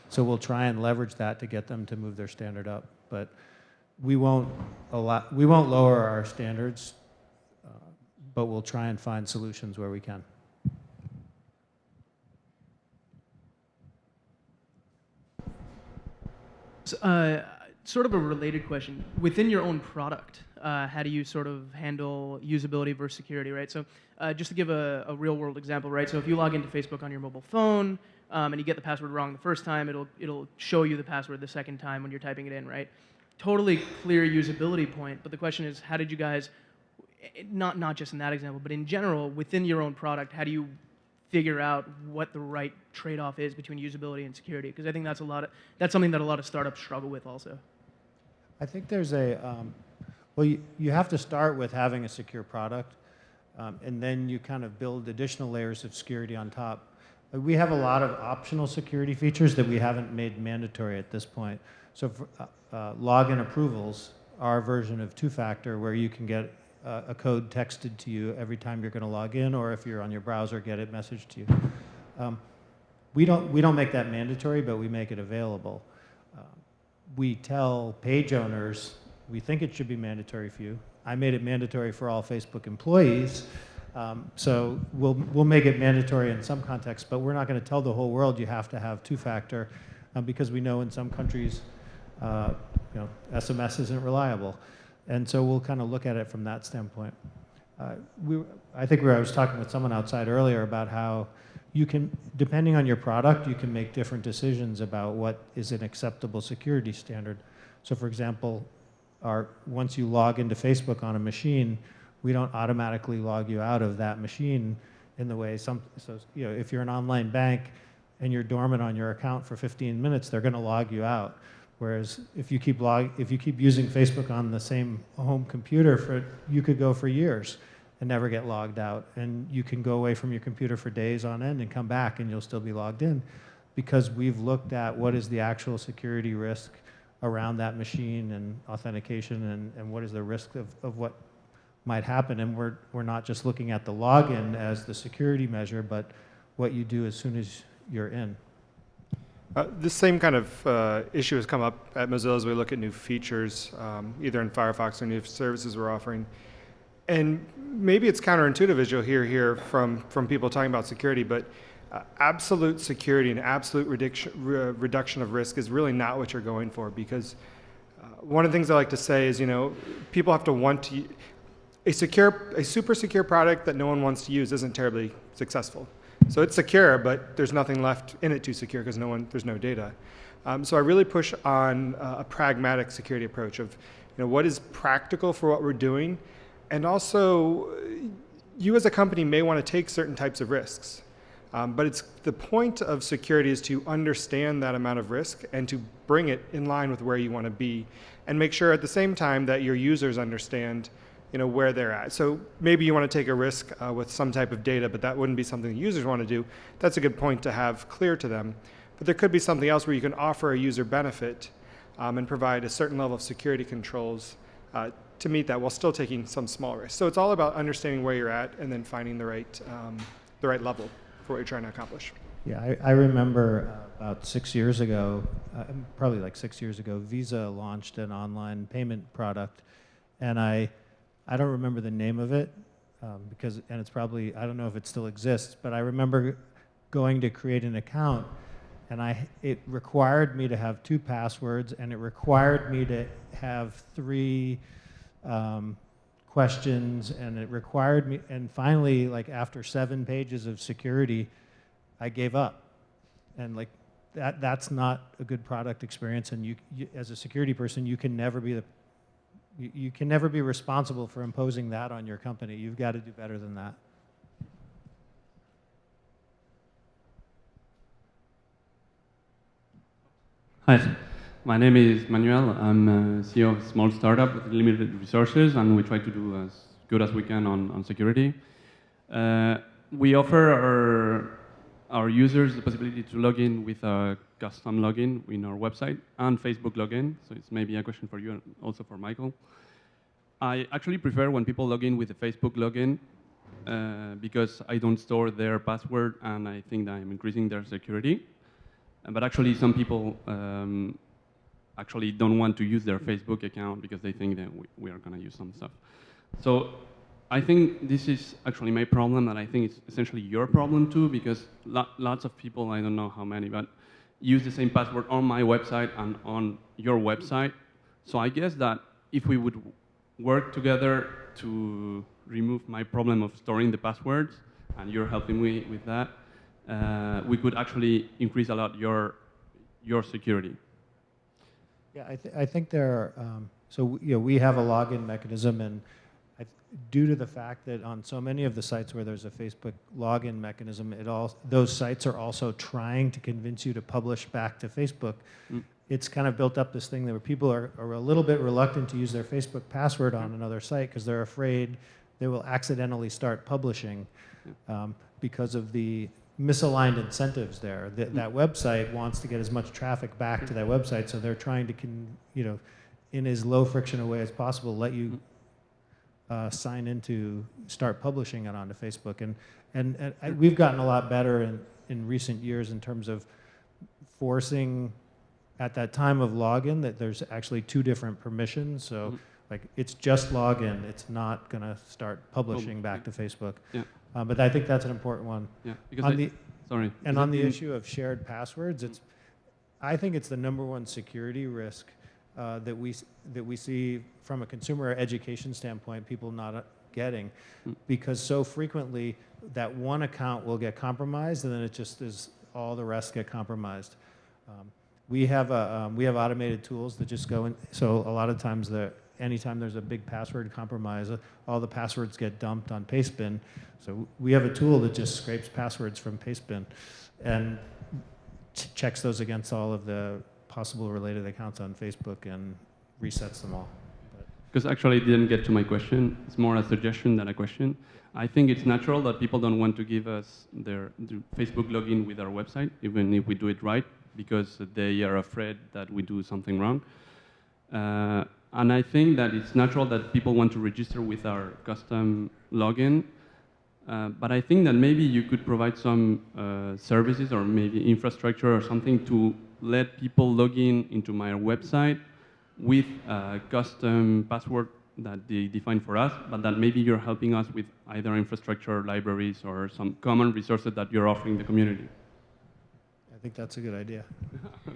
So we'll try and leverage that to get them to move their standard up. But we won't lower our standards, but we'll try and find solutions where we can. Sort of a related question. Within your own product, how do you sort of handle usability versus security, right? So just to give a real world example, right? So if you log into Facebook on your mobile phone and you get the password wrong the first time, it'll show you the password the second time when you're typing it in, right? Totally clear usability point, but the question is, how did you guys, not just in that example, but in general, within your own product, how do you figure out what the right trade-off is between usability and security? Because I think that's something that a lot of startups struggle with also. I think there's you have to start with having a secure product, and then you kind of build additional layers of security on top. We have a lot of optional security features that we haven't made mandatory at this point. So for, login approvals, our version of two-factor, where you can get a code texted to you every time you're going to log in, or if you're on your browser, get it messaged to you. We don't make that mandatory, but we make it available. We tell page owners we think it should be mandatory for you. I made it mandatory for all Facebook employees, so we'll make it mandatory in some contexts, but we're not going to tell the whole world you have to have two-factor, because we know in some countries SMS isn't reliable. And so we'll kind of look at it from that standpoint. I think I was talking with someone outside earlier about how you can, depending on your product, you can make different decisions about what is an acceptable security standard. So for example, once you log into Facebook on a machine, we don't automatically log you out of that machine in the way if you're an online bank and you're dormant on your account for 15 minutes, they're going to log you out. Whereas if you keep using Facebook on the same home computer, you could go for years and never get logged out. And you can go away from your computer for days on end and come back and you'll still be logged in, because we've looked at what is the actual security risk around that machine and authentication and what is the risk of what might happen. And we're not just looking at the login as the security measure, but what you do as soon as you're in. This same kind of issue has come up at Mozilla as we look at new features, either in Firefox or new services we're offering. And maybe it's counterintuitive, as you'll hear here from people talking about security, but absolute security and absolute reduction of risk is really not what you're going for, because one of the things I like to say is, people have to want to, a super secure product that no one wants to use isn't terribly successful. So it's secure, but there's nothing left in it to secure because there's no data. So I really push on a pragmatic security approach of, what is practical for what we're doing, and also you as a company may want to take certain types of risks. But it's the point of security is to understand that amount of risk and to bring it in line with where you want to be, and make sure at the same time that your users understand, where they're at. So maybe you want to take a risk with some type of data, but that wouldn't be something the users want to do. That's a good point to have clear to them. But there could be something else where you can offer a user benefit and provide a certain level of security controls to meet that while still taking some small risks. So it's all about understanding where you're at and then finding the right level for what you're trying to accomplish. Yeah, I remember about 6 years ago, probably like 6 years ago, Visa launched an online payment product, and I don't remember the name of it and it's probably, I don't know if it still exists, but I remember going to create an account, and it required me to have 2 passwords, and it required me to have 3 questions, and it required me, and finally, like after 7 pages of security, I gave up. And like that's not a good product experience, and you as a security person, you can never be responsible for imposing that on your company. You've got to do better than that. Hi, my name is Manuel. I'm CEO of a small startup with limited resources, and we try to do as good as we can on security. We offer our users the possibility to log in with a custom login in our website and Facebook login. So it's maybe a question for you and also for Michael. I actually prefer when people log in with a Facebook login because I don't store their password, and I think that I'm increasing their security. But actually, some people actually don't want to use their Facebook account because they think that we are going to use some stuff. So I think this is actually my problem, and I think it's essentially your problem too, because lots of people, I don't know how many, but use the same password on my website and on your website. So I guess that if we would work together to remove my problem of storing the passwords, and you're helping me with that, we could actually increase a lot your security. Yeah, I think there are, we have a login mechanism, and due to the fact that on so many of the sites where there's a Facebook login mechanism, those sites are also trying to convince you to publish back to Facebook. It's kind of built up this thing where people are a little bit reluctant to use their Facebook password on another site because they're afraid they will accidentally start publishing because of the misaligned incentives there. That website wants to get as much traffic back to that website, so they're trying to, in as low friction a way as possible, let you sign in to start publishing it onto Facebook. And we've gotten a lot better in recent years in terms of forcing, at that time of login, that there's actually 2 different permissions. So like it's just login, it's not going to start publishing back to Facebook. Yeah. But I think that's an important one. Yeah, because on the issue of shared passwords, I think it's the #1 security risk that we see from a consumer education standpoint, people not getting, because so frequently that one account will get compromised, and then it just is all the rest get compromised. We have automated tools that just go in. So a lot of times, anytime there's a big password compromise, all the passwords get dumped on Pastebin. So we have a tool that just scrapes passwords from Pastebin and checks those against all of the possible related accounts on Facebook and resets them all. Because actually it didn't get to my question. It's more a suggestion than a question. I think it's natural that people don't want to give us their Facebook login with our website, even if we do it right, because they are afraid that we do something wrong. And I think that it's natural that people want to register with our custom login. But I think that maybe you could provide some services or maybe infrastructure or something to let people log into my website with a custom password that they define for us, but that maybe you're helping us with either infrastructure, libraries, or some common resources that you're offering the community. I think that's a good idea.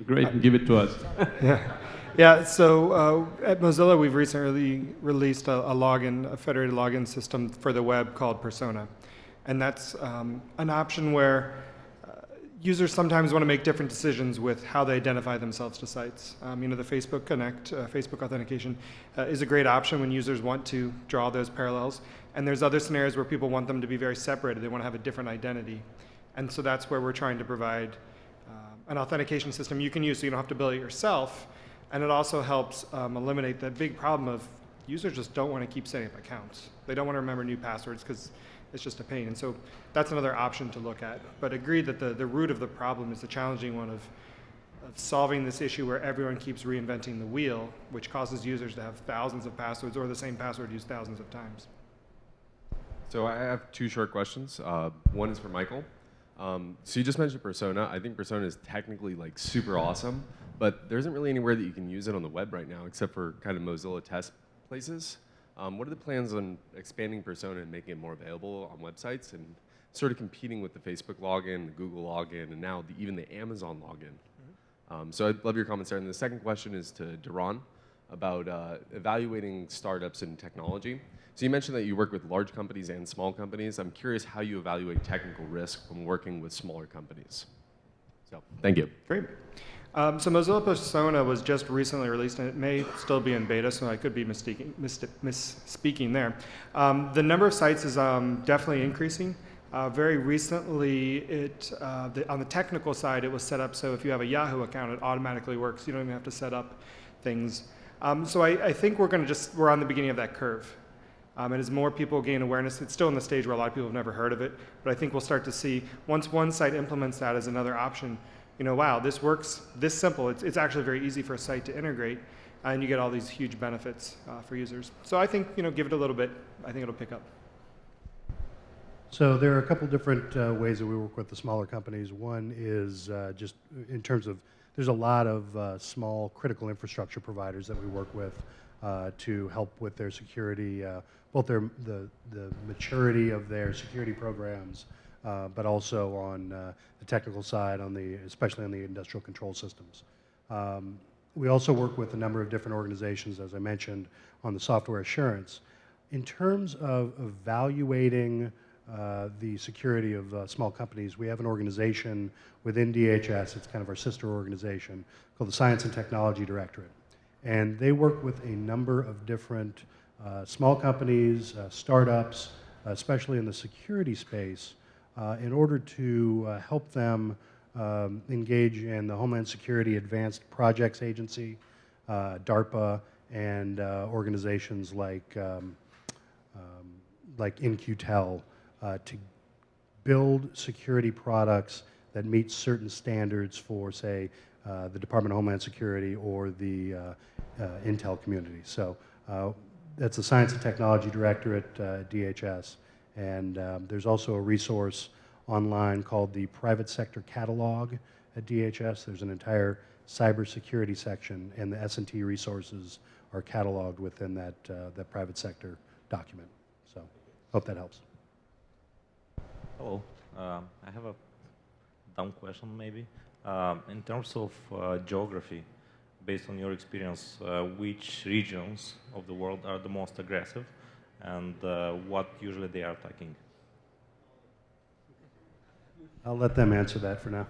Great, give it to us. Yeah. So at Mozilla, we've recently released a federated login system for the web called Persona, and that's an option where users sometimes want to make different decisions with how they identify themselves to sites. You know, the Facebook Connect, Facebook authentication is a great option when users want to draw those parallels. And there's other scenarios where people want them to be very separated. They want to have a different identity. And so that's where we're trying to provide an authentication system you can use so you don't have to build it yourself. And it also helps eliminate the big problem of users just don't want to keep setting up accounts. They don't want to remember new passwords because it's just a pain. And so that's another option to look at. But agree that the root of the problem is the challenging one of solving this issue where everyone keeps reinventing the wheel, which causes users to have thousands of passwords or the same password used thousands of times. So I have two short questions. One is for Michael. So you just mentioned Persona. I think Persona is technically like super awesome, but there isn't really anywhere that you can use it on the web right now except for kind of Mozilla test places. What are the plans on expanding Persona and making it more available on websites and sort of competing with the Facebook login, the Google login, and now even the Amazon login? So I'd love your comments there. And the second question is to Deron about evaluating startups in technology. So you mentioned that you work with large companies and small companies. I'm curious how you evaluate technical risk when working with smaller companies. So thank you. Great. So Mozilla Persona was just recently released, and it may still be in beta, so I could be misspeaking there. The number of sites is definitely increasing. Very recently, on the technical side, it was set up so if you have a Yahoo account, it automatically works. You don't even have to set up things. So I think we're on the beginning of that curve. And as more people gain awareness, it's still in the stage where a lot of people have never heard of it, but I think we'll start to see, once one site implements that as another option, you know, wow, this works this simple. It's actually very easy for a site to integrate, and you get all these huge benefits for users. So I think, you know, give it a little bit. I think it'll pick up. So there are a couple different ways that we work with the smaller companies. One is just in terms of, there's a lot of small critical infrastructure providers that we work with to help with their security, both the maturity of their security programs, but also on the technical side, especially on the industrial control systems. We also work with a number of different organizations, as I mentioned, on the software assurance. In terms of evaluating the security of small companies, we have an organization within DHS, it's kind of our sister organization, called the Science and Technology Directorate. And they work with a number of different small companies, startups, especially in the security space, in order to help them engage in the Homeland Security Advanced Projects Agency, DARPA, and organizations like In-Q-Tel to build security products that meet certain standards for, say, the Department of Homeland Security or the Intel community. So that's the Science and Technology Directorate at DHS. And there's also a resource online called the Private Sector Catalog at DHS. There's an entire cybersecurity section, and the S&T resources are cataloged within that private sector document. So hope that helps. Hello. I have a dumb question, maybe. In terms of geography, based on your experience, which regions of the world are the most aggressive, and what usually they are attacking? I'll let them answer that for now.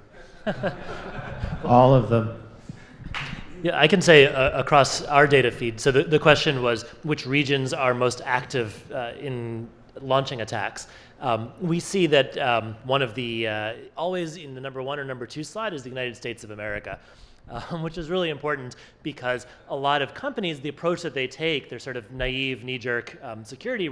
All of them. Yeah, I can say across our data feed. So the question was, which regions are most active in launching attacks? We see that one of the, always in the number 1 or number 2 slide is the United States of America, which is really important because a lot of companies, the approach that they take, their sort of naive, knee-jerk security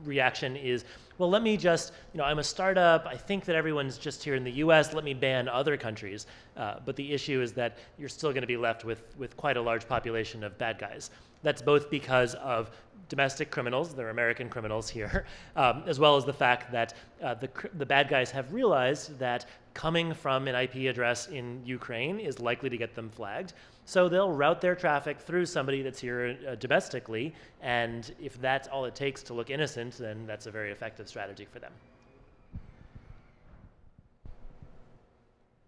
reaction is, well, let me just, I'm a startup, I think that everyone's just here in the US, let me ban other countries. But the issue is that you're still going to be left with quite a large population of bad guys. That's both because of domestic criminals, they're American criminals here, as well as the fact that the bad guys have realized that coming from an IP address in Ukraine is likely to get them flagged. So they'll route their traffic through somebody that's here domestically, and if that's all it takes to look innocent, then that's a very effective strategy for them.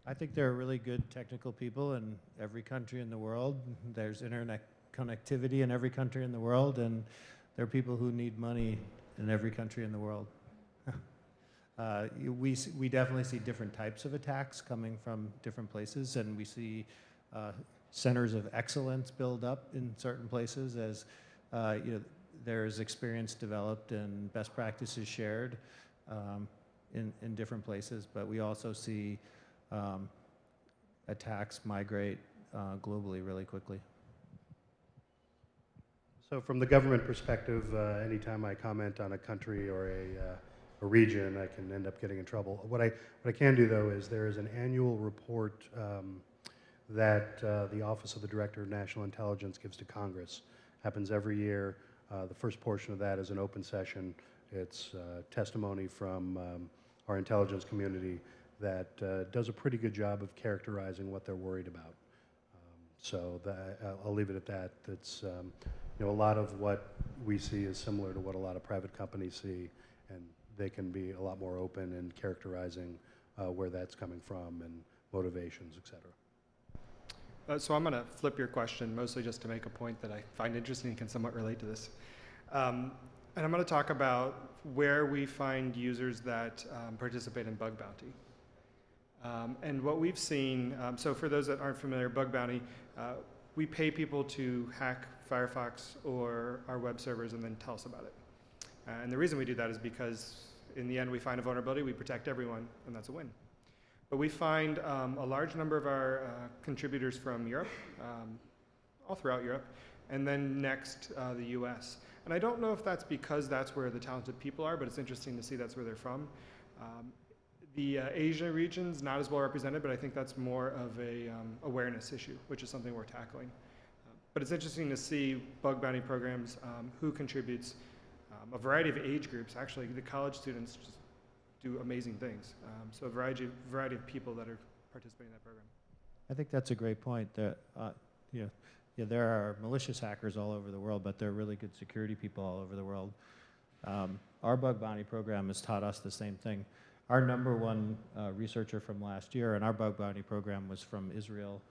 I think there are really good technical people in every country in the world. There's internet connectivity in every country in the world, and there are people who need money in every country in the world. We definitely see different types of attacks coming from different places, and we see centers of excellence build up in certain places as there's experience developed and best practices shared in different places. But we also see attacks migrate globally really quickly. So from the government perspective, anytime I comment on a country or a region, I can end up getting in trouble. What I can do, though, is there is an annual report that the Office of the Director of National Intelligence gives to Congress. Happens every year. The first portion of that is an open session. It's testimony from our intelligence community that does a pretty good job of characterizing what they're worried about. So I'll leave it at that. It's a lot of what we see is similar to what a lot of private companies see, and they can be a lot more open in characterizing where that's coming from and motivations, et cetera. So I'm going to flip your question, mostly just to make a point that I find interesting and can somewhat relate to this. And I'm going to talk about where we find users that participate in bug bounty. And what we've seen, so for those that aren't familiar, bug bounty, we pay people to hack Firefox or our web servers and then tell us about it. And the reason we do that is because in the end we find a vulnerability, we protect everyone, and that's a win. But we find a large number of our contributors from Europe, all throughout Europe, and then next the US. And I don't know if that's because that's where the talented people are, but it's interesting to see that's where they're from. The Asia region's not as well represented, but I think that's more of a awareness issue, which is something we're tackling. But it's interesting to see bug bounty programs, who contributes, a variety of age groups. Actually, the college students just do amazing things. So a variety of people that are participating in that program. I think that's a great point. That there are malicious hackers all over the world, but there are really good security people all over the world. Our bug bounty program has taught us the same thing. Our number one researcher from last year, and our bug bounty program was from Israel.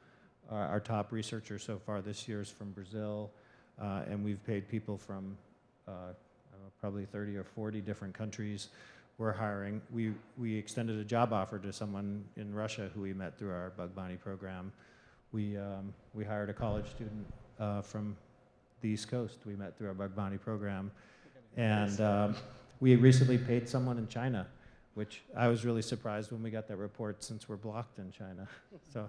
Our top researcher so far this year is from Brazil, and we've paid people from probably 30 or 40 different countries. We're hiring. We extended a job offer to someone in Russia who we met through our bug bounty program. We hired a college student from the East Coast we met through our bug bounty program. And we recently paid someone in China, which I was really surprised when we got that report since we're blocked in China. So.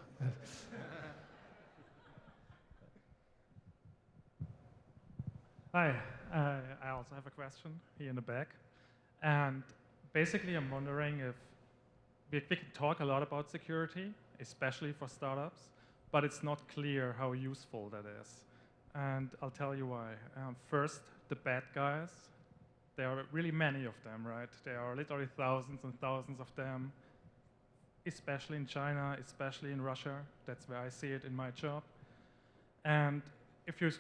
Hi, I also have a question here in the back. And basically I'm wondering if we can talk a lot about security, especially for startups, but it's not clear how useful that is. And I'll tell you why. First, the bad guys. There are really many of them, right? There are literally thousands and thousands of them, especially in China, especially in Russia. That's where I see it in my job. And if you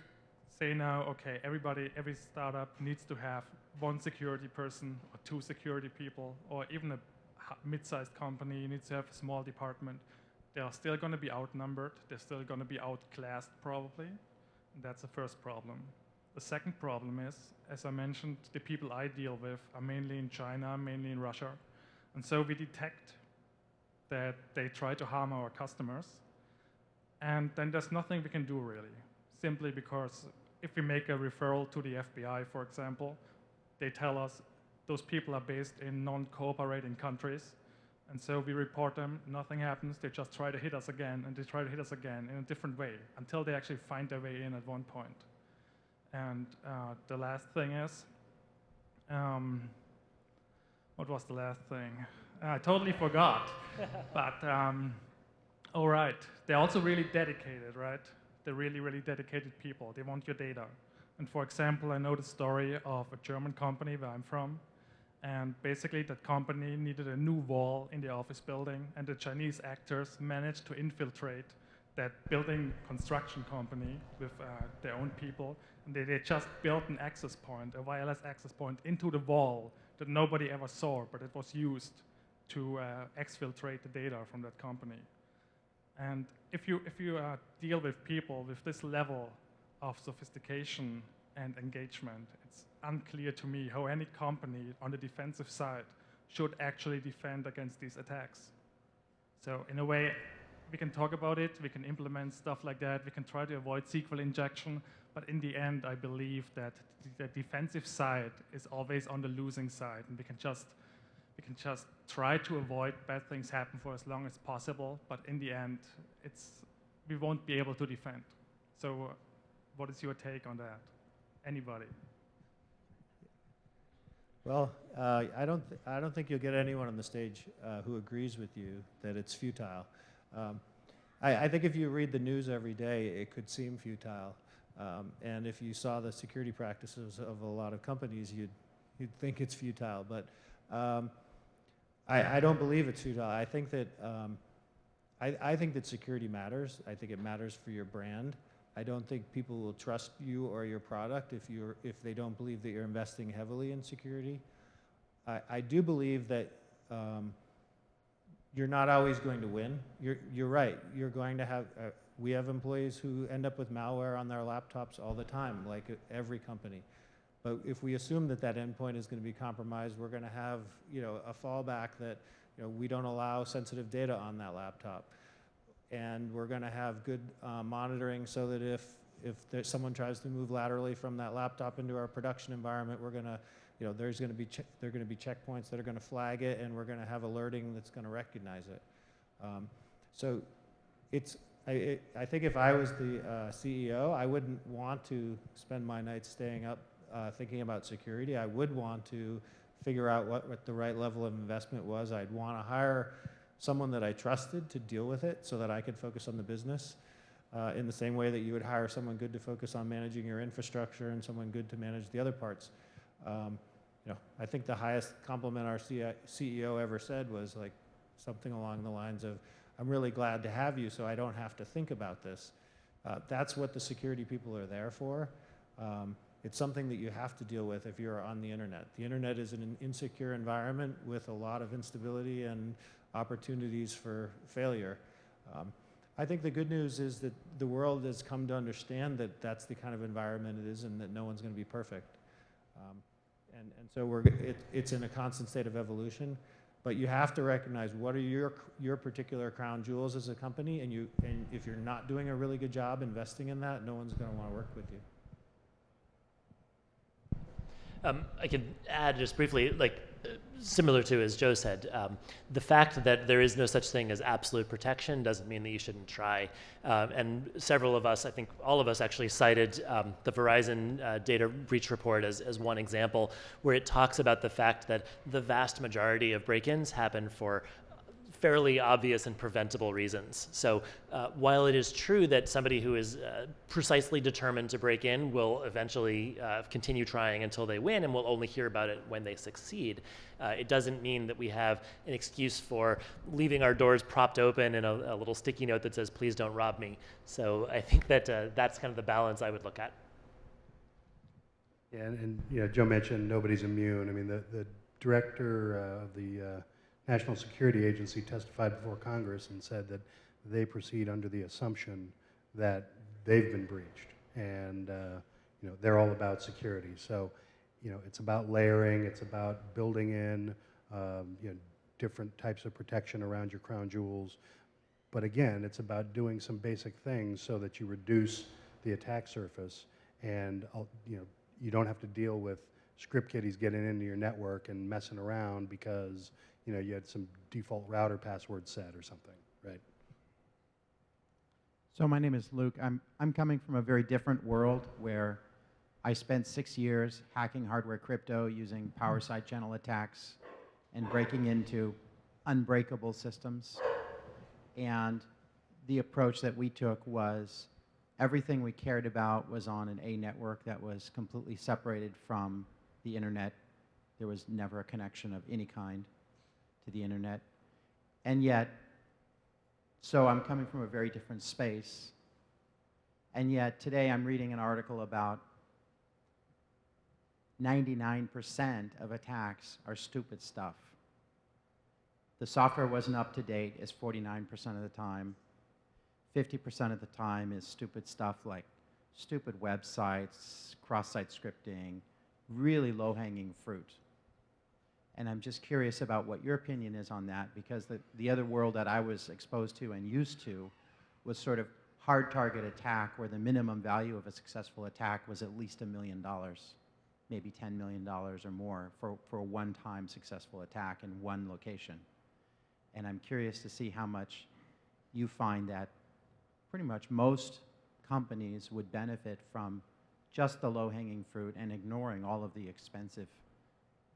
say now, okay, every startup needs to have one security person or two security people, or even a mid-sized company needs to have a small department, they are still going to be outnumbered. They're still going to be outclassed, probably. And that's the first problem. The second problem is, as I mentioned, the people I deal with are mainly in China, mainly in Russia. And so we detect that they try to harm our customers. And then there's nothing we can do, really, simply because if we make a referral to the FBI, for example, they tell us those people are based in non-cooperating countries. And so we report them, nothing happens, they just try to hit us again, and they try to hit us again in a different way, until they actually find their way in at one point. And the last thing is, what was the last thing? I totally forgot, but all right. They're also really dedicated, right? They're really, really dedicated people. They want your data. And for example, I know the story of a German company where I'm from, and basically that company needed a new wall in the office building, and the Chinese actors managed to infiltrate that building construction company with their own people, and they just built an access point, a wireless access point, into the wall that nobody ever saw, but it was used to exfiltrate the data from that company. And if you deal with people with this level of sophistication and engagement, it's unclear to me how any company on the defensive side should actually defend against these attacks. So in a way, we can talk about it, we can implement stuff like that, we can try to avoid SQL injection, but in the end, I believe that the defensive side is always on the losing side, and we can just try to avoid bad things happen for as long as possible, but in the end, we won't be able to defend. So what is your take on that? Anybody? Well, I don't think you'll get anyone on the stage who agrees with you that it's futile. I think if you read the news every day, it could seem futile. And if you saw the security practices of a lot of companies, you'd think it's futile. But I don't believe it's futile. I think that security matters. I think it matters for your brand. I don't think people will trust you or your product if they don't believe that you're investing heavily in security. I do believe that you're not always going to win. You're right. You're going to have. We have employees who end up with malware on their laptops all the time, like every company. But if we assume that that endpoint is going to be compromised, we're going to have a fallback that we don't allow sensitive data on that laptop. And we're going to have good monitoring so that if someone tries to move laterally from that laptop into our production environment, we're going to, there are going to be checkpoints that are going to flag it, and we're going to have alerting that's going to recognize it. So I think if I was the CEO, I wouldn't want to spend my nights staying up thinking about security. I would want to figure out what the right level of investment was. I'd want to hire someone that I trusted to deal with it so that I could focus on the business in the same way that you would hire someone good to focus on managing your infrastructure and someone good to manage the other parts. I think the highest compliment our CEO ever said was like something along the lines of, "I'm really glad to have you so I don't have to think about this." That's what the security people are there for. It's something that you have to deal with if you're on the internet. The internet is an insecure environment with a lot of instability and opportunities for failure. I think the good news is that the world has come to understand that that's the kind of environment it is and that no one's going to be perfect. And so it's in a constant state of evolution. But you have to recognize what are your particular crown jewels as a company, and if you're not doing a really good job investing in that, no one's going to want to work with you. I could add just briefly, similar to as Joe said, the fact that there is no such thing as absolute protection doesn't mean that you shouldn't try. And several of us, I think all of us actually cited the Verizon data breach report as one example, where it talks about the fact that the vast majority of break-ins happen for fairly obvious and preventable reasons. So while it is true that somebody who is precisely determined to break in will eventually continue trying until they win and will only hear about it when they succeed, it doesn't mean that we have an excuse for leaving our doors propped open and a little sticky note that says, "Please don't rob me." So I think that that's kind of the balance I would look at. Yeah, and Joe mentioned nobody's immune. I mean, the director of the National Security Agency testified before Congress and said that they proceed under the assumption that they've been breached, and they're all about security. So, it's about layering, it's about building in different types of protection around your crown jewels. But again, it's about doing some basic things so that you reduce the attack surface, and you don't have to deal with script kiddies getting into your network and messing around because you had some default router password set or something, right? So my name is Luke. I'm coming from a very different world where I spent 6 years hacking hardware crypto using power side channel attacks and breaking into unbreakable systems. And the approach that we took was everything we cared about was on an A network that was completely separated from the internet. There was never a connection of any kind to the internet. And yet, so I'm coming from a very different space. And yet today I'm reading an article about 99% of attacks are stupid stuff. The software wasn't up to date is 49% of the time. 50% of the time is stupid stuff like stupid websites, cross-site scripting, really low-hanging fruit. And I'm just curious about what your opinion is on that, because the other world that I was exposed to and used to was sort of hard target attack, where the minimum value of a successful attack was at least $1 million, maybe $10 million or more for a one-time successful attack in one location. And I'm curious to see how much you find that pretty much most companies would benefit from just the low-hanging fruit and ignoring all of the expensive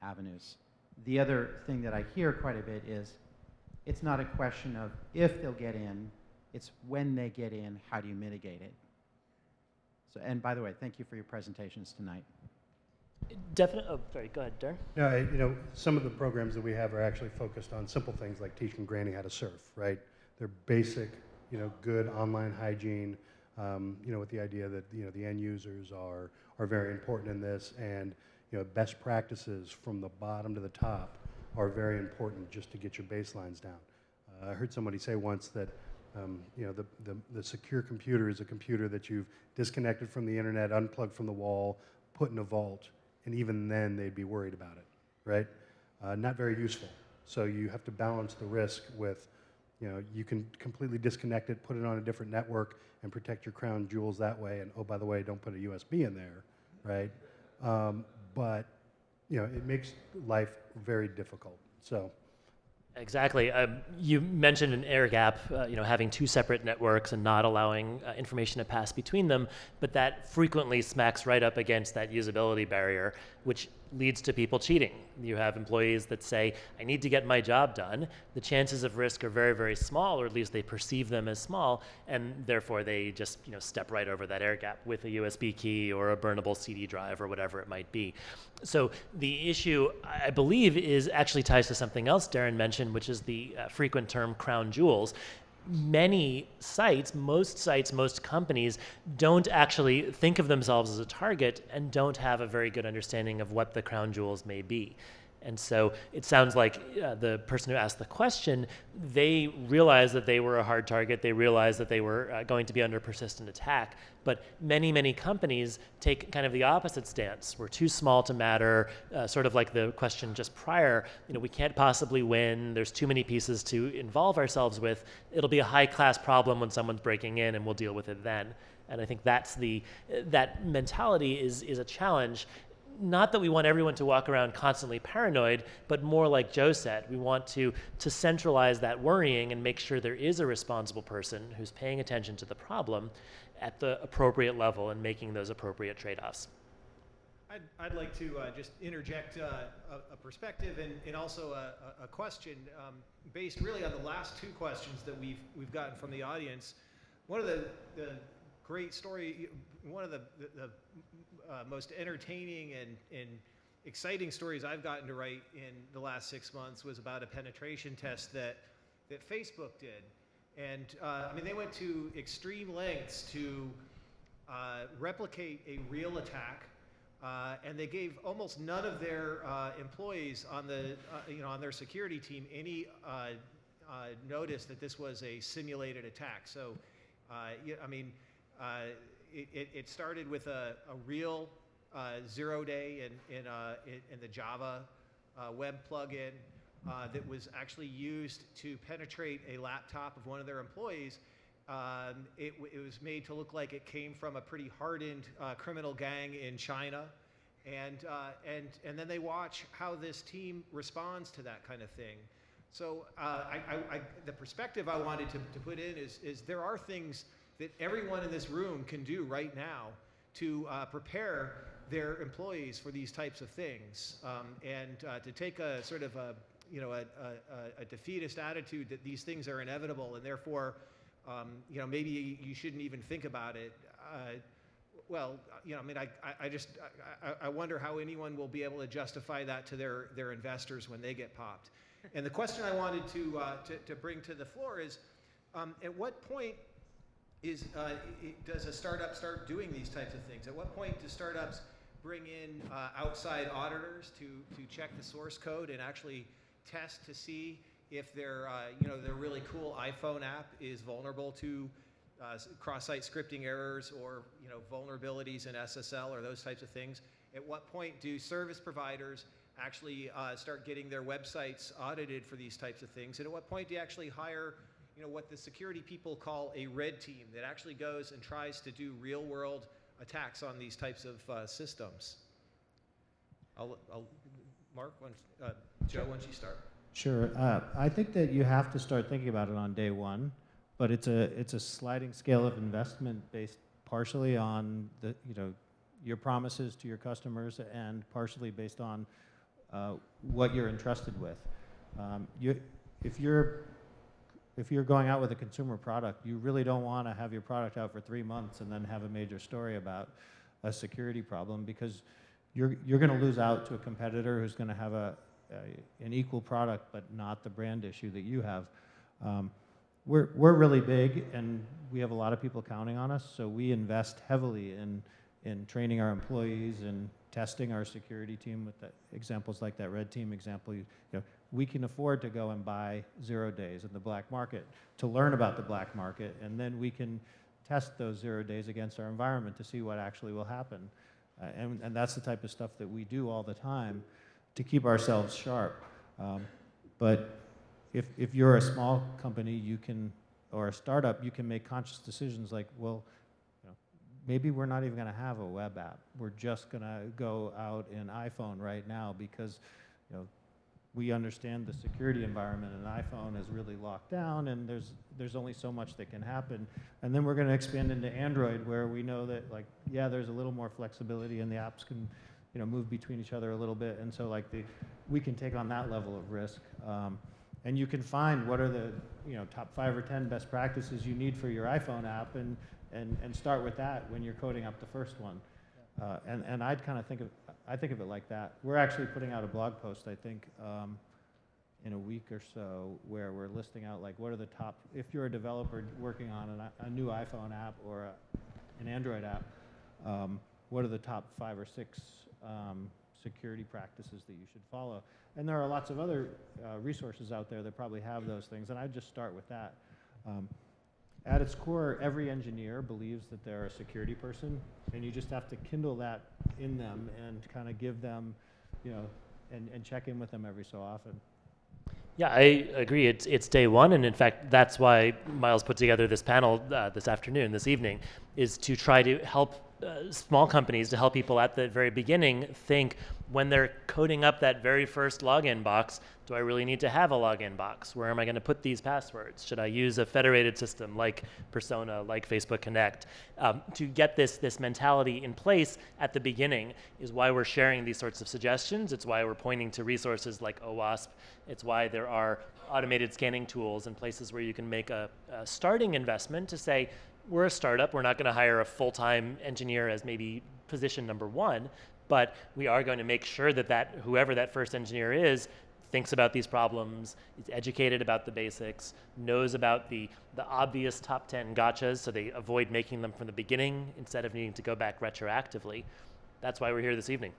avenues. The other thing that I hear quite a bit is it's not a question of if they'll get in, it's when they get in, how do you mitigate it? So, and by the way, thank you for your presentations tonight. Definitely. Oh, sorry. Go ahead, Deron. No, you know, some of the programs that we have are actually focused on simple things like teaching Granny how to surf, right? They're basic, you know, good online hygiene, you know, with the idea that, you know, the end users are very important in this, and, you know, best practices from the bottom to the top are very important just to get your baselines down. I heard somebody say once that, you know, the secure computer is a computer that you've disconnected from the internet, unplugged from the wall, put in a vault, and even then they'd be worried about it, right? Not very useful. So you have to balance the risk with, you know, you can completely disconnect it, put it on a different network, and protect your crown jewels that way. And oh, by the way, don't put a USB in there, right? But, you know, it makes life very difficult. So. Exactly. You mentioned an air gap, you know, having two separate networks and not allowing information to pass between them, but that frequently smacks right up against that usability barrier, which leads to people cheating. You have employees that say, I need to get my job done. The chances of risk are very, very small, or at least they perceive them as small, and therefore they just, you know, step right over that air gap with a USB key or a burnable CD drive or whatever it might be. So the issue, I believe, actually ties to something else Deron mentioned, which is the frequent term crown jewels. Many sites, most companies don't actually think of themselves as a target and don't have a very good understanding of what the crown jewels may be. And so it sounds like the person who asked the question, they realized that they were a hard target. They realized that they were going to be under persistent attack. But many, many companies take kind of the opposite stance. We're too small to matter, sort of like the question just prior. You know, we can't possibly win. There's too many pieces to involve ourselves with. It'll be a high-class problem when someone's breaking in, and we'll deal with it then. And I think that mentality is a challenge. Not that we want everyone to walk around constantly paranoid, but more like Joe said, we want to centralize that worrying and make sure there is a responsible person who's paying attention to the problem at the appropriate level and making those appropriate trade-offs. I'd like to just interject a perspective and also a question based really on the last two questions that we've gotten from the audience. One of the great story, one of the most entertaining and exciting stories I've gotten to write in the last 6 months was about a penetration test that Facebook did. And I mean, they went to extreme lengths to replicate a real attack, and they gave almost none of their employees on the on their security team any notice that this was a simulated attack. So, I mean. It started with a real 0-day in the Java web plugin that was actually used to penetrate a laptop of one of their employees. It was made to look like it came from a pretty hardened criminal gang in China, and then they watch how this team responds to that kind of thing. So the perspective I wanted to put in is there are things that everyone in this room can do right now to prepare their employees for these types of things, and to take a sort of a defeatist attitude that these things are inevitable and therefore maybe you shouldn't even think about it. Well, I mean, I wonder how anyone will be able to justify that to their investors when they get popped. And the question I wanted to bring to the floor is, at what point does a startup start doing these types of things? At what point do startups bring in outside auditors to check the source code and actually test to see if their really cool iPhone app is vulnerable to cross-site scripting errors or vulnerabilities in SSL or those types of things? At what point do service providers actually start getting their websites audited for these types of things? And at what point do you actually hire, what the security people call a red team that actually goes and tries to do real-world attacks on these types of systems? Mark, Joe, why don't you start? Sure. I think that you have to start thinking about it on day one, but it's a sliding scale of investment based partially on your promises to your customers and partially based on what you're entrusted with. If you're going out with a consumer product, you really don't want to have your product out for 3 months and then have a major story about a security problem, because you're going to lose out to a competitor who's going to have an equal product but not the brand issue that you have. We're really big and we have a lot of people counting on us, so we invest heavily in training our employees and testing our security team with examples like that red team example. We can afford to go and buy 0 days in the black market to learn about the black market, and then we can test those 0 days against our environment to see what actually will happen. And that's the type of stuff that we do all the time to keep ourselves sharp. But if you're a small company, or a startup, you can make conscious decisions like, well, maybe we're not even going to have a web app. We're just going to go out in iPhone right now because we understand the security environment in iPhone is really locked down, and there's only so much that can happen. And then we're going to expand into Android, where we know that there's a little more flexibility and the apps can move between each other a little bit, and so we can take on that level of risk. And you can find what are the top 5 or 10 best practices you need for your iPhone app, and start with that when you're coding up the first one. And I think of it like that. We're actually putting out a blog post, I think, in a week or so, where we're listing out what are the top, if you're a developer working on a new iPhone app or an Android app, what are the top 5 or 6 security practices that you should follow. And there are lots of other resources out there that probably have those things, and I'd just start with that. At its core, every engineer believes that they're a security person, and you just have to kindle that in them and kind of give them, and check in with them every so often. Yeah, I agree. It's day one, and in fact, that's why Miles put together this panel this evening, is to try to help small companies, to help people at the very beginning think, when they're coding up that very first login box, do I really need to have a login box? Where am I going to put these passwords? Should I use a federated system like Persona, like Facebook Connect? To get this mentality in place at the beginning is why we're sharing these sorts of suggestions. It's why we're pointing to resources like OWASP. It's why there are automated scanning tools and places where you can make a starting investment to say, we're a startup, we're not going to hire a full-time engineer as maybe position number one, but we are going to make sure that whoever that first engineer is thinks about these problems, is educated about the basics, knows about the obvious top 10 gotchas, so they avoid making them from the beginning instead of needing to go back retroactively. That's why we're here this evening.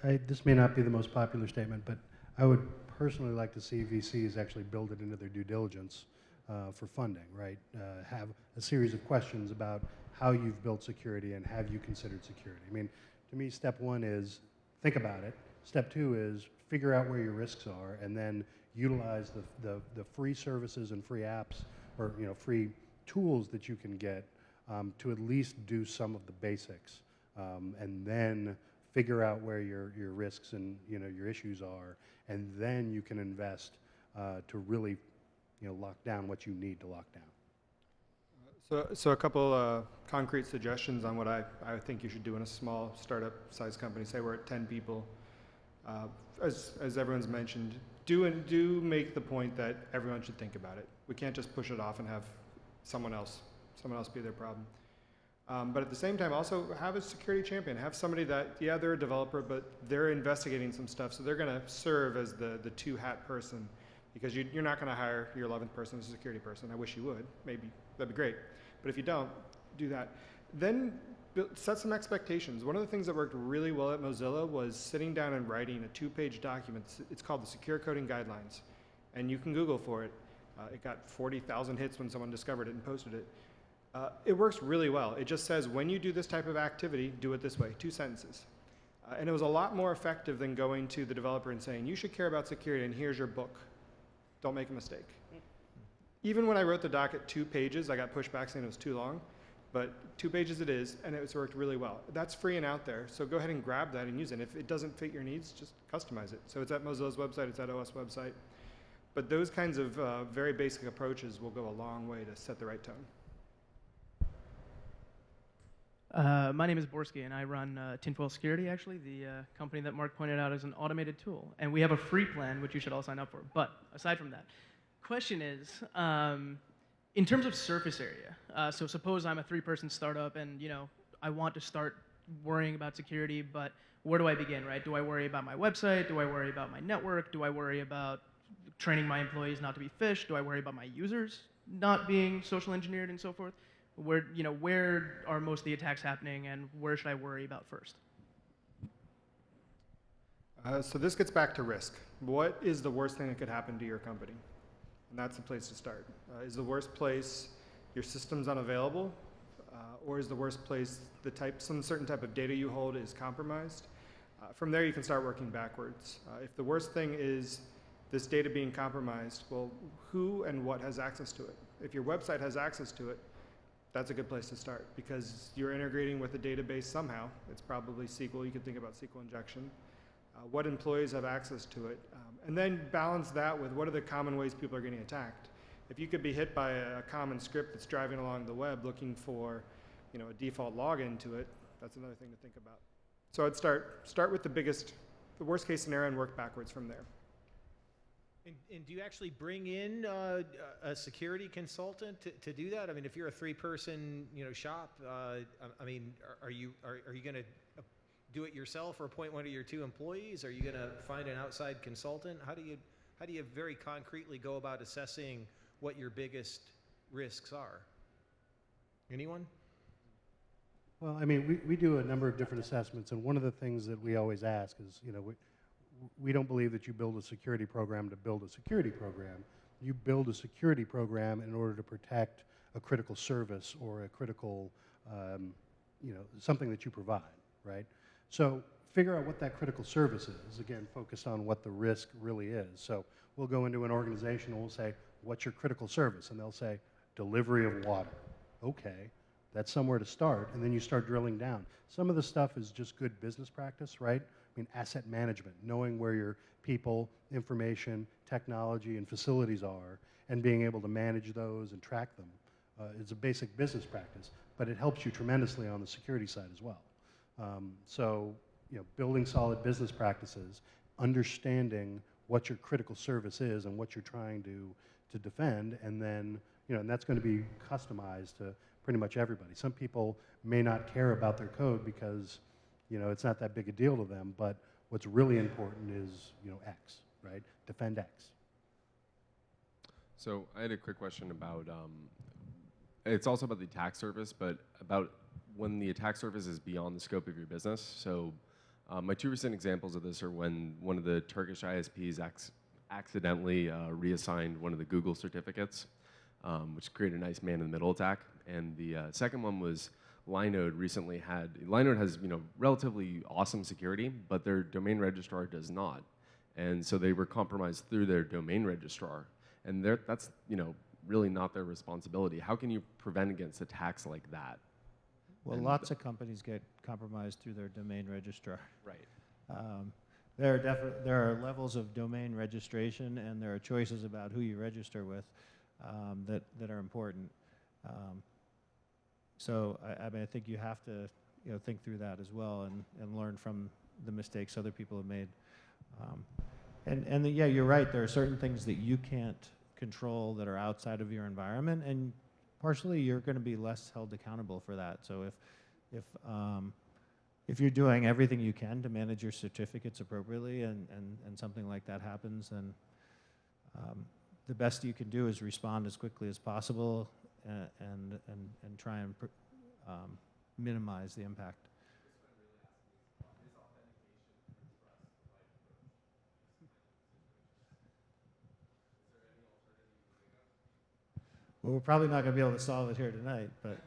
This may not be the most popular statement, but I would personally like to see VCs actually build it into their due diligence for funding, right? Have a series of questions about how you've built security and have you considered security. I mean, to me, step one is think about it. Step two is figure out where your risks are, and then utilize the free services and free apps, or free tools that you can get to at least do some of the basics, and then figure out where your risks and your issues are, and then you can invest to really lock down what you need to lock down. So a couple concrete suggestions on what I think you should do in a small startup-sized company. Say we're at 10 people. As everyone's mentioned, do make the point that everyone should think about it. We can't just push it off and have someone else be their problem. But at the same time, also have a security champion. Have somebody that, they're a developer, but they're investigating some stuff, so they're going to serve as the two-hat person, because you're not going to hire your 11th person as a security person. I wish you would. Maybe that'd be great. But if you don't, do that. Then set some expectations. One of the things that worked really well at Mozilla was sitting down and writing a 2-page document. It's called the Secure Coding Guidelines, and you can Google for it. It got 40,000 hits when someone discovered it and posted it. It works really well. It just says, when you do this type of activity, do it this way, 2 sentences. And it was a lot more effective than going to the developer and saying, you should care about security and here's your book. Don't make a mistake. Even when I wrote the doc at 2 pages, I got pushback saying it was too long, but 2 pages it is, and it's worked really well. That's free and out there, so go ahead and grab that and use it. If it doesn't fit your needs, just customize it. So it's at Mozilla's website, it's at OS website. But those kinds of very basic approaches will go a long way to set the right tone. My name is Borsky, and I run Tinfoil Security, actually, the company that Mark pointed out as an automated tool. And we have a free plan, which you should all sign up for. But aside from that, question is, in terms of surface area, so suppose I'm a 3-person startup, and I want to start worrying about security, but where do I begin, right? Do I worry about my website? Do I worry about my network? Do I worry about training my employees not to be phished? Do I worry about my users not being social engineered and so forth? Where are most of the attacks happening, and where should I worry about first? So this gets back to risk. What is the worst thing that could happen to your company? And that's the place to start. Is the worst place your system's unavailable? Or is the worst place some certain type of data you hold is compromised? From there, you can start working backwards. If the worst thing is this data being compromised, well, who and what has access to it? If your website has access to it, that's a good place to start because you're integrating with a database somehow. It's probably SQL. You could think about SQL injection. What employees have access to it? And then balance that with what are the common ways people are getting attacked. If you could be hit by a common script that's driving along the web looking for a default login to it, that's another thing to think about. So I'd start with the worst case scenario and work backwards from there. And do you actually bring in a security consultant to do that? I mean, if you're a 3-person shop, I mean, are you going to do it yourself or appoint one of your 2 employees? Are you going to find an outside consultant? How do you very concretely go about assessing what your biggest risks are? Anyone? Well, I mean, we do a number of different assessments, and one of the things that we always ask is, we don't believe that you build a security program to build a security program. You build a security program in order to protect a critical service or a critical, something that you provide, right? So figure out what that critical service is. Again, focused on what the risk really is. So we'll go into an organization and we'll say, what's your critical service? And they'll say, delivery of water. Okay, that's somewhere to start. And then you start drilling down. Some of the stuff is just good business practice, right? I mean, asset management, knowing where your people, information, technology, and facilities are, and being able to manage those and track them is a basic business practice, but it helps you tremendously on the security side as well. So, building solid business practices, understanding what your critical service is and what you're trying to defend, and then, and that's going to be customized to pretty much everybody. Some people may not care about their code because it's not that big a deal to them, but what's really important is, X, right? Defend X. So I had a quick question about, it's also about the attack surface, but about when the attack surface is beyond the scope of your business. So my 2 recent examples of this are when one of the Turkish ISPs accidentally reassigned one of the Google certificates, which created a nice man-in-the-middle attack. And the second one was Linode Linode has relatively awesome security, but their domain registrar does not. And so they were compromised through their domain registrar. And that's really not their responsibility. How can you prevent against attacks like that? Well, lots of companies get compromised through their domain registrar. Right. There are levels of domain registration, and there are choices about who you register with that are important. So I mean, I think you have to think through that as well and learn from the mistakes other people have made. Yeah, you're right. There are certain things that you can't control that are outside of your environment, and partially you're going to be less held accountable for that. So if you're doing everything you can to manage your certificates appropriately and something like that happens, then the best you can do is respond as quickly as possible and try and minimize the impact. Well, we're probably not going to be able to solve it here tonight, but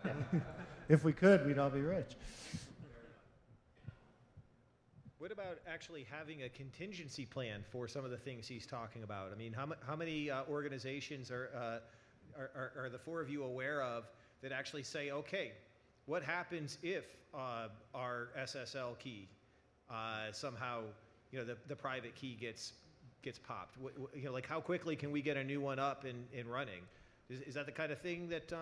if we could, we'd all be rich. What about actually having a contingency plan for some of the things he's talking about? I mean, how many organizations are the four of you aware of that actually say, okay, what happens if our SSL key somehow, the private key gets popped? Like how quickly can we get a new one up and running? Is that the kind of thing that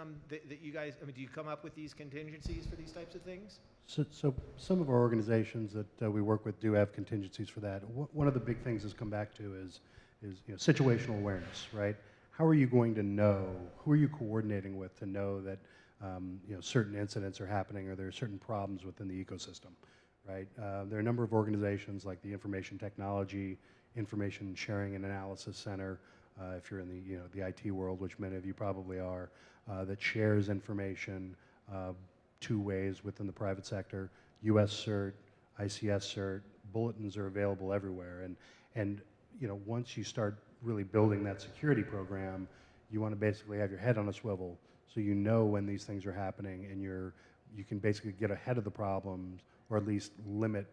you guys? I mean, do you come up with these contingencies for these types of things? So some of our organizations that we work with do have contingencies for that. One of the big things that's come back to is situational awareness, right? How are you going to know? Who are you coordinating with to know that certain incidents are happening or there are certain problems within the ecosystem, right? There are a number of organizations like the Information Technology, Information Sharing and Analysis Center, if you're in the IT world, which many of you probably are, that shares information two ways within the private sector. US CERT, ICS CERT, bulletins are available everywhere. And once you start really building that security program, you want to basically have your head on a swivel so you know when these things are happening and you can basically get ahead of the problems or at least limit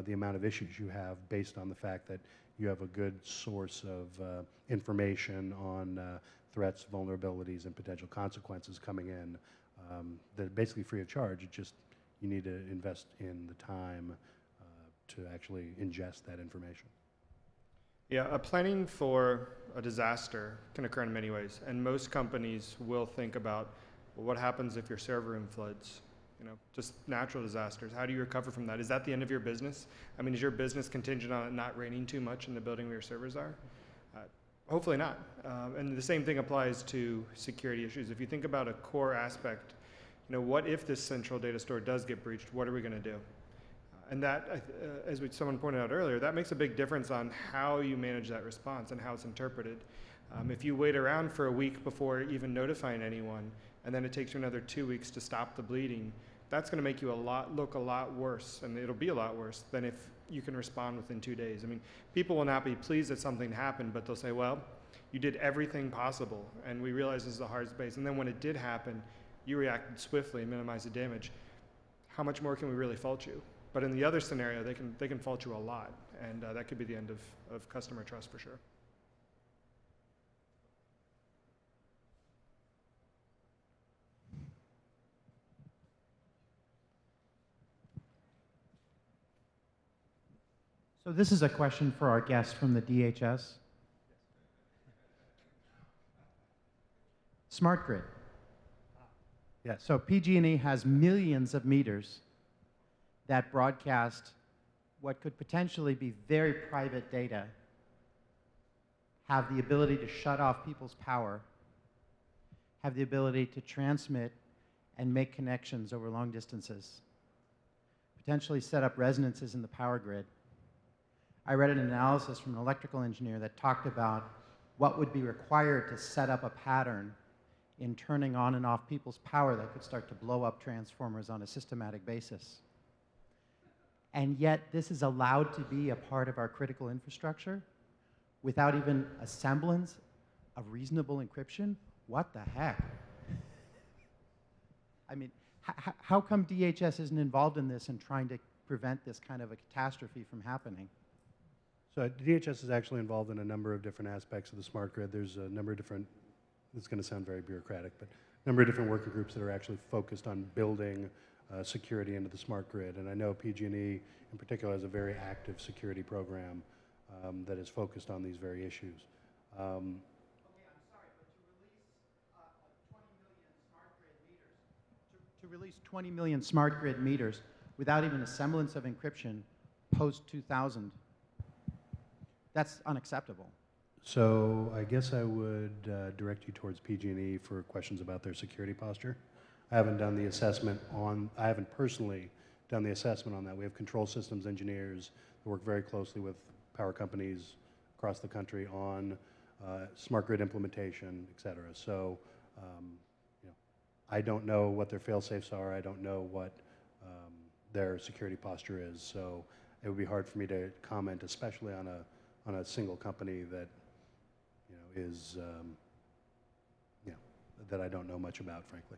the amount of issues you have based on the fact that you have a good source of information on threats, vulnerabilities, and potential consequences coming in that are basically free of charge. It just, you need to invest in the time to actually ingest that information. Yeah, planning for a disaster can occur in many ways, and most companies will think about, well, what happens if your server room floods? Just natural disasters. How do you recover from that? Is that the end of your business? I mean, is your business contingent on it not raining too much in the building where your servers are? Hopefully not. And the same thing applies to security issues. If you think about a core aspect, what if this central data store does get breached? What are we going to do? And that, as someone pointed out earlier, that makes a big difference on how you manage that response and how it's interpreted. If you wait around for a week before even notifying anyone, and then it takes you another 2 weeks to stop the bleeding, that's going to make you look a lot worse, and it'll be a lot worse than if you can respond within 2 days. I mean, people will not be pleased that something happened, but they'll say, well, you did everything possible, and we realize this is a hard space. And then when it did happen, you reacted swiftly and minimized the damage. How much more can we really fault you? But in the other scenario, they can fault you a lot, and that could be the end of customer trust for sure. So this is a question for our guest from the DHS. Smart grid. Yes. So PG&E has millions of meters that broadcast what could potentially be very private data, have the ability to shut off people's power, have the ability to transmit and make connections over long distances, potentially set up resonances in the power grid. I read an analysis from an electrical engineer that talked about what would be required to set up a pattern in turning on and off people's power that could start to blow up transformers on a systematic basis. And yet, this is allowed to be a part of our critical infrastructure without even a semblance of reasonable encryption? What the heck? I mean, how come DHS isn't involved in this and trying to prevent this kind of a catastrophe from happening? So DHS is actually involved in a number of different aspects of the smart grid. There's a number of different, it's going to sound very bureaucratic, but a number of different working groups that are actually focused on building security into the smart grid. And I know PG&E in particular has a very active security program that is focused on these very issues. Okay, I'm sorry, but to release 20 million smart grid meters without even a semblance of encryption post 2000, that's unacceptable. So I guess I would direct you towards PG&E for questions about their security posture. I haven't done the assessment on, I haven't personally done the assessment on that. We have control systems engineers who work very closely with power companies across the country on smart grid implementation, et cetera. So, I don't know what their fail-safes are. I don't know what their security posture is. So it would be hard for me to comment, especially on a single company that is that I don't know much about, frankly.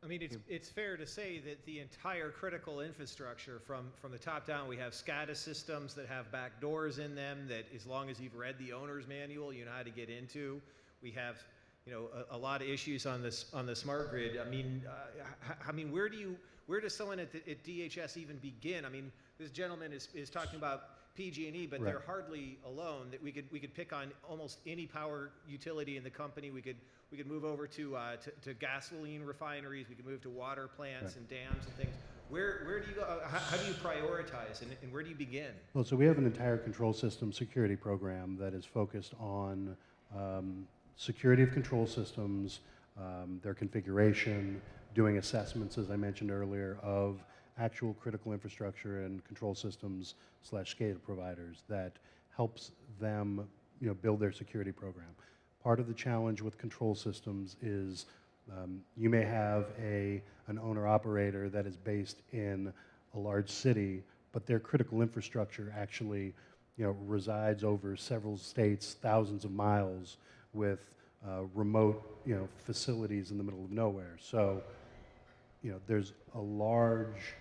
I mean, it's fair to say that the entire critical infrastructure from the top down, we have SCADA systems that have back doors in them that as long as you've read the owner's manual, you know how to get into. We have, you know, a lot of issues on the smart grid. I mean, where does someone at DHS even begin? I mean, this gentleman is talking about PG&E, but Right. they're hardly alone. That we could pick on almost any power utility in the company. We could move over to gasoline refineries. We could move to water plants and dams and things. Where do you go? How do you prioritize, and where do you begin? Well, so we have an entire control system security program that is focused on security of control systems, their configuration, doing assessments, as I mentioned earlier, of actual critical infrastructure and control systems / SCADA providers that helps them, you know, build their security program. Part of the challenge with control systems is you may have an owner-operator that is based in a large city, but their critical infrastructure actually, you know, resides over several states, thousands of miles, with remote, you know, facilities in the middle of nowhere. So, you know, there's a large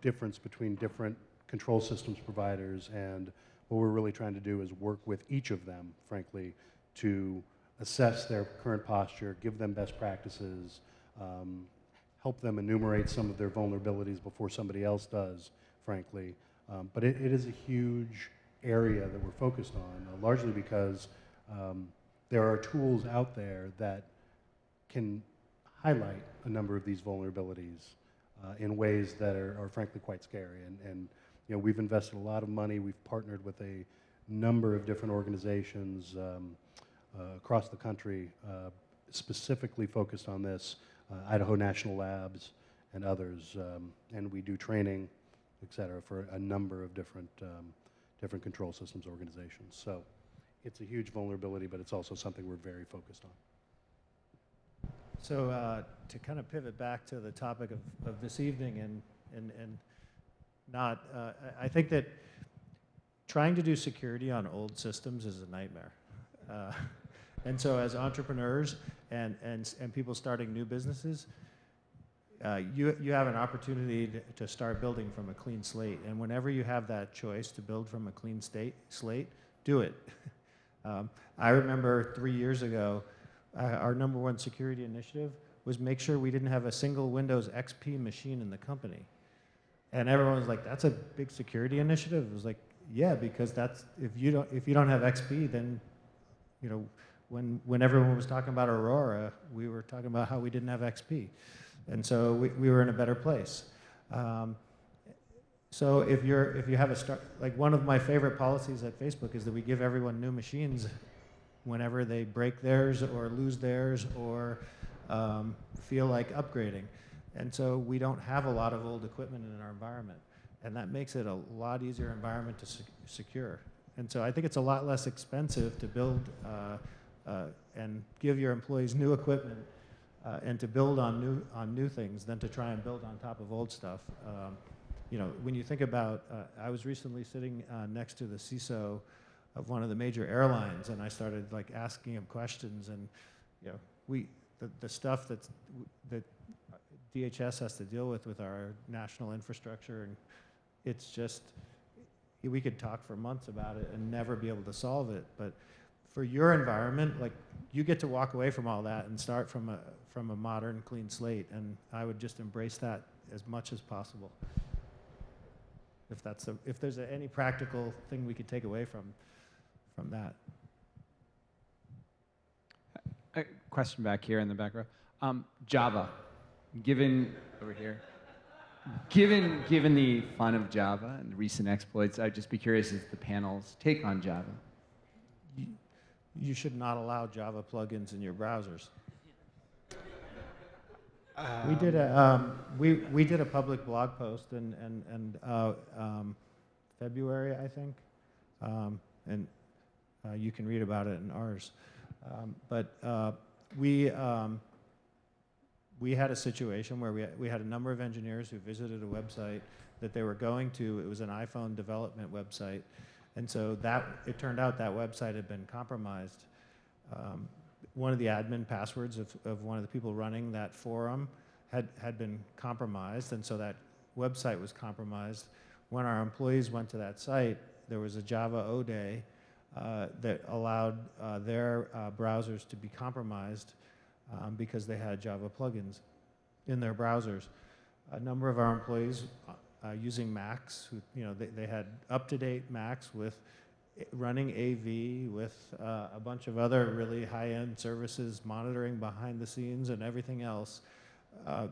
difference between different control systems providers, and what we're really trying to do is work with each of them, frankly, to assess their current posture, give them best practices, help them enumerate some of their vulnerabilities before somebody else does, frankly. But it is a huge area that we're focused on, largely because there are tools out there that can highlight a number of these vulnerabilities in ways that are frankly quite scary. And you know, we've invested a lot of money. We've partnered with a number of different organizations across the country, specifically focused on this, Idaho National Labs and others, and we do training, et cetera, for a number of different control systems organizations. So it's a huge vulnerability, but it's also something we're very focused on. So to kind of pivot back to the topic of this evening, and not, I think that trying to do security on old systems is a nightmare. And so as entrepreneurs and people starting new businesses, you have an opportunity to start building from a clean slate. And whenever you have that choice to build from a clean slate, do it. I remember 3 years ago, our #1 security initiative was make sure we didn't have a single Windows XP machine in the company. And everyone was like, "That's a big security initiative?" It was like, yeah, because that's if you don't have XP, then, you know, when everyone was talking about Aurora, we were talking about how we didn't have XP, and so we were in a better place. So if you have a start, like one of my favorite policies at Facebook is that we give everyone new machines whenever they break theirs or lose theirs or feel like upgrading. And so we don't have a lot of old equipment in our environment. And that makes it a lot easier environment to secure. And so I think it's a lot less expensive to build and give your employees new equipment and to build on new things than to try and build on top of old stuff. You know, when you think about, I was recently sitting next to the CISO of one of the major airlines, and I started like asking him questions, and you know, the stuff that DHS has to deal with our national infrastructure, and it's just, we could talk for months about it and never be able to solve it. But for your environment, like, you get to walk away from all that and start from a modern, clean slate, and I would just embrace that as much as possible. If there's any practical thing we could take away from that. A question back here in the back row. Java, given the fun of Java and the recent exploits, I'd just be curious as the panel's take on Java. You should not allow Java plugins in your browsers. We did a public blog post in February, I think, and you can read about it in ours. But we had a situation where we had a number of engineers who visited a website that they were going to. It was an iPhone development website, and so it turned out that website had been compromised. One of the admin passwords of one of the people running that forum had been compromised, and so that website was compromised. When our employees went to that site, there was a Java O day that allowed their browsers to be compromised because they had Java plugins in their browsers. A number of our employees using Macs, they had up-to-date Macs with running AV, with a bunch of other really high-end services, monitoring behind the scenes and everything else.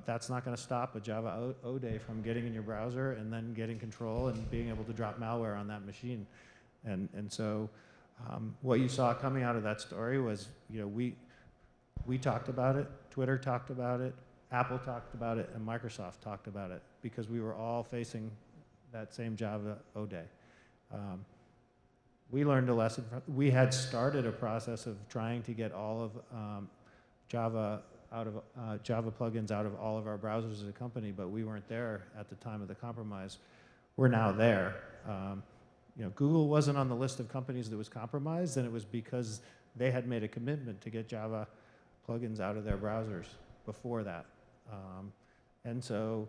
That's not going to stop a Java O day from getting in your browser and then getting control and being able to drop malware on that machine. And so what you saw coming out of that story was, we talked about it, Twitter talked about it, Apple talked about it, and Microsoft talked about it because we were all facing that same Java O day. We learned a lesson. We had started a process of trying to get all of Java plugins out of all of our browsers as a company, but we weren't there at the time of the compromise. We're now there. Google wasn't on the list of companies that was compromised, and it was because they had made a commitment to get Java plugins out of their browsers before that. And so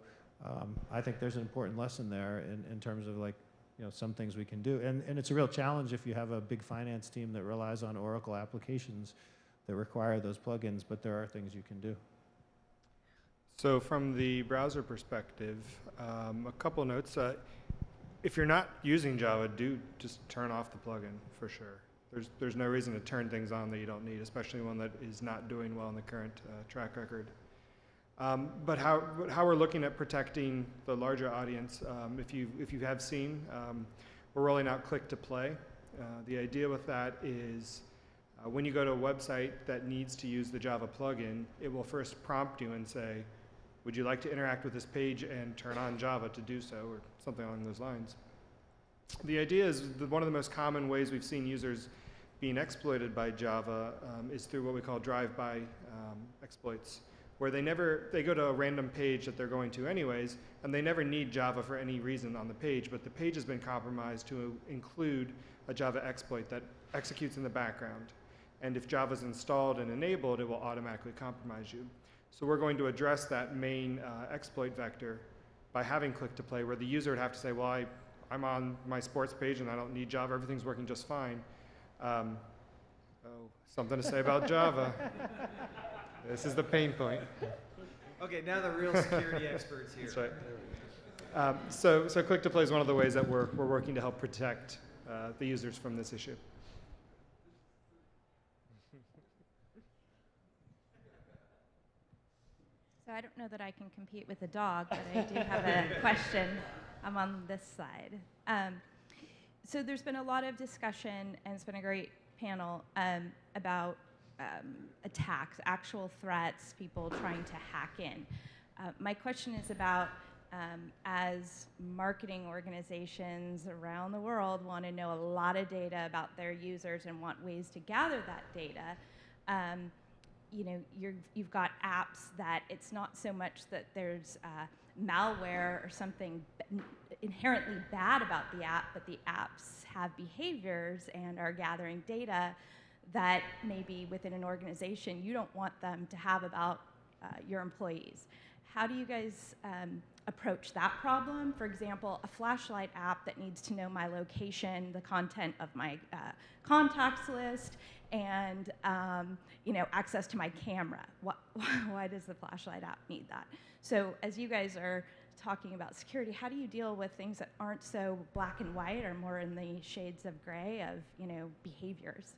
I think there's an important lesson there in terms of some things we can do. And it's a real challenge if you have a big finance team that relies on Oracle applications that require those plugins, but there are things you can do. So from the browser perspective, a couple notes. If you're not using Java, do just turn off the plugin for sure. There's no reason to turn things on that you don't need, especially one that is not doing well in the current track record. But how we're looking at protecting the larger audience, if you have seen, we're rolling out click to play. The idea with that is when you go to a website that needs to use the Java plugin, it will first prompt you and say, would you like to interact with this page and turn on Java to do so, or something along those lines. The idea is that one of the most common ways we've seen users being exploited by Java is through what we call drive-by exploits, where they go to a random page that they're going to anyways, and they never need Java for any reason on the page, but the page has been compromised to include a Java exploit that executes in the background. And if Java is installed and enabled, it will automatically compromise you. So we're going to address that main exploit vector by having click to play, where the user would have to say, well, I'm on my sports page and I don't need Java, everything's working just fine. Something to say about Java. This is the pain point. Okay, now the real security experts here. That's right. So click to play is one of the ways that we're working to help protect the users from this issue. So I don't know that I can compete with a dog, but I do have a question. I'm on this side. So there's been a lot of discussion, and it's been a great panel, about attacks, actual threats, people trying to hack in. My question is about, as marketing organizations around the world want to know a lot of data about their users and want ways to gather that data, you've got apps that it's not so much that there's malware or something inherently bad about the app, but the apps have behaviors and are gathering data that maybe within an organization you don't want them to have about your employees. How do you guys approach that problem? For example, a flashlight app that needs to know my location, the content of my contacts list, and access to my camera. Why does the flashlight app need that? So as you guys are talking about security, how do you deal with things that aren't so black and white or more in the shades of gray of behaviors?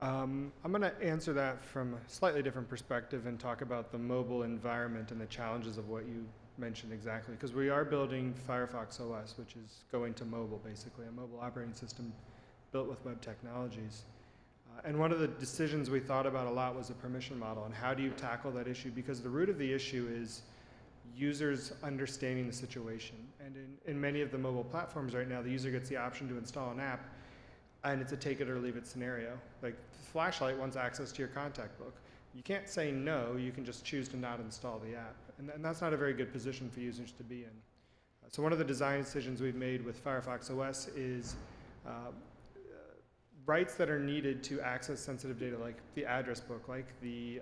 I'm going to answer that from a slightly different perspective and talk about the mobile environment and the challenges of what you mentioned exactly, because we are building Firefox OS, which is going to mobile, basically, a mobile operating system built with web technologies. And one of the decisions we thought about a lot was a permission model, and how do you tackle that issue? Because the root of the issue is users understanding the situation. And in many of the mobile platforms right now, the user gets the option to install an app, and it's a take it or leave it scenario. Like Flashlight wants access to your contact book. You can't say no, you can just choose to not install the app. And that's not a very good position for users to be in. So one of the design decisions we've made with Firefox OS is rights that are needed to access sensitive data, like the address book, like the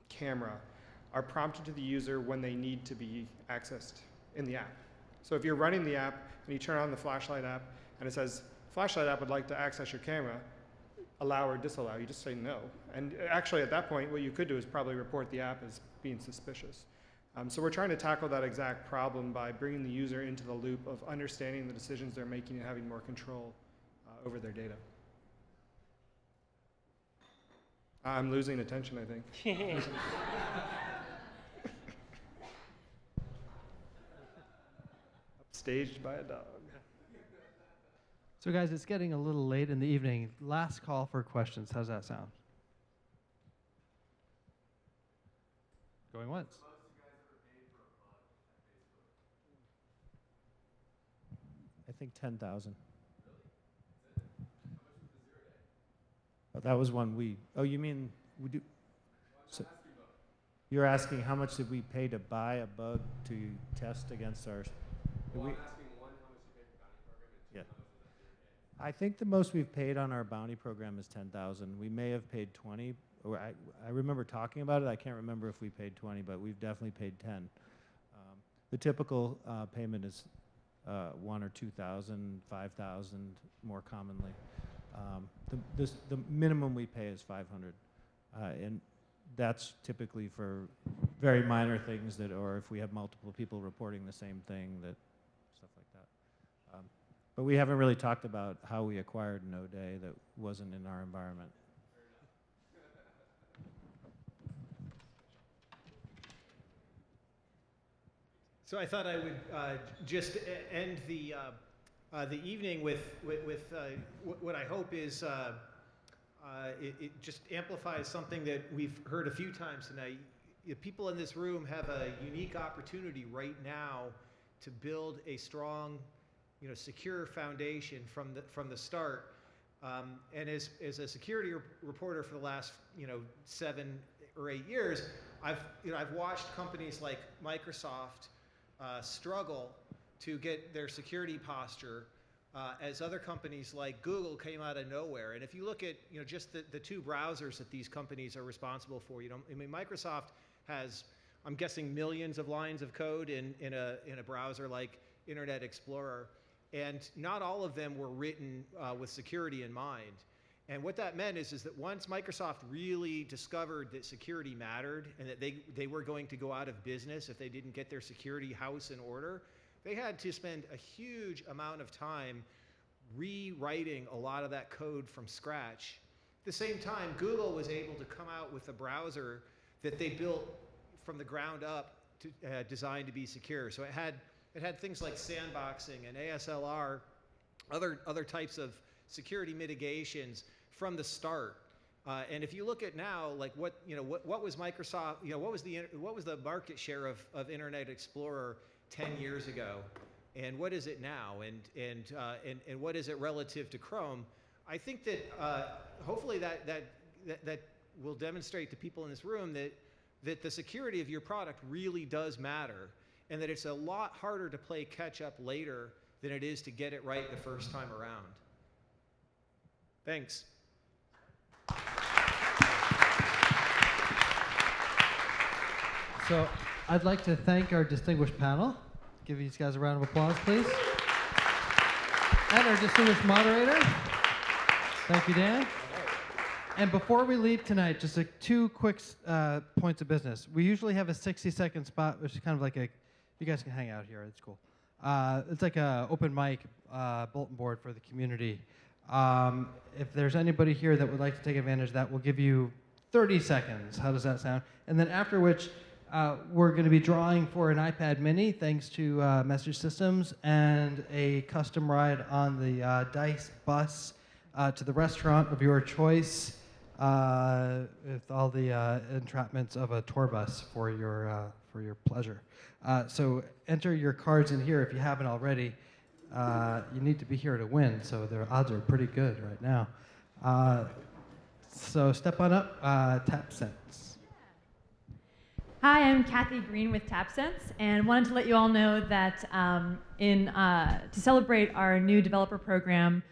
camera, are prompted to the user when they need to be accessed in the app. So if you're running the app and you turn on the flashlight app and it says, flashlight app would like to access your camera, allow or disallow, you just say no. And actually at that point, what you could do is probably report the app as being suspicious. So we're trying to tackle that exact problem by bringing the user into the loop of understanding the decisions they're making and having more control over their data. I'm losing attention, I think. Upstaged by a dog. So guys, it's getting a little late in the evening. Last call for questions. How's that sound? Going once. I think 10,000. Oh, that was one we. Oh, you mean we do? So you're asking how much did we pay to buy a bug to test against our? Well, I'm asking one, how much you paid for bounty program, and two, Yeah. how much was that for your game? I think the most we've paid on our bounty program is 10,000. We may have paid 20. Or I remember talking about it. I can't remember if we paid 20, but we've definitely paid 10. The typical payment is 1 or 2,000, 5,000 more commonly. The minimum we pay is 500, and that's typically for very minor things that, or if we have multiple people reporting the same thing, that stuff like that. But we haven't really talked about how we acquired No Day that wasn't in our environment. So I thought I would just end the evening with what I hope is it just amplifies something that we've heard a few times tonight. People in this room have a unique opportunity right now to build a strong, secure foundation from the start. And as a security reporter for the last 7 or 8 years, I've watched companies like Microsoft struggle to get their security posture as other companies like Google came out of nowhere. And if you look at just the two browsers that these companies are responsible for, I mean, Microsoft has, I'm guessing, millions of lines of code in a browser like Internet Explorer, and not all of them were written with security in mind. And what that meant is that once Microsoft really discovered that security mattered and that they were going to go out of business if they didn't get their security house in order, they had to spend a huge amount of time rewriting a lot of that code from scratch. At the same time, Google was able to come out with a browser that they built from the ground up, designed to be secure. So it had things like sandboxing and ASLR, other types of security mitigations from the start. And if you look at now, like what was Microsoft, what was the market share of Internet Explorer 10 years ago, and what is it now, and what is it relative to Chrome? I think that hopefully that will demonstrate to people in this room that the security of your product really does matter, and that it's a lot harder to play catch up later than it is to get it right the first time around. Thanks. So I'd like to thank our distinguished panel. Give these guys a round of applause, please. And our distinguished moderator. Thank you, Dan. And before we leave tonight, just two quick points of business. We usually have a 60-second spot, which is kind of like you guys can hang out here, it's cool. It's like an open mic bulletin board for the community. If there's anybody here that would like to take advantage of that, we'll give you 30 seconds. How does that sound? And then after which, we're going to be drawing for an iPad mini, thanks to Message Systems, and a custom ride on the DICE bus to the restaurant of your choice, with all the entrapments of a tour bus for your pleasure. So enter your cards in here if you haven't already. You need to be here to win, so the odds are pretty good right now. So step on up, TapSense. Hi, I'm Kathy Green with TapSense, and wanted to let you all know that to celebrate our new developer program,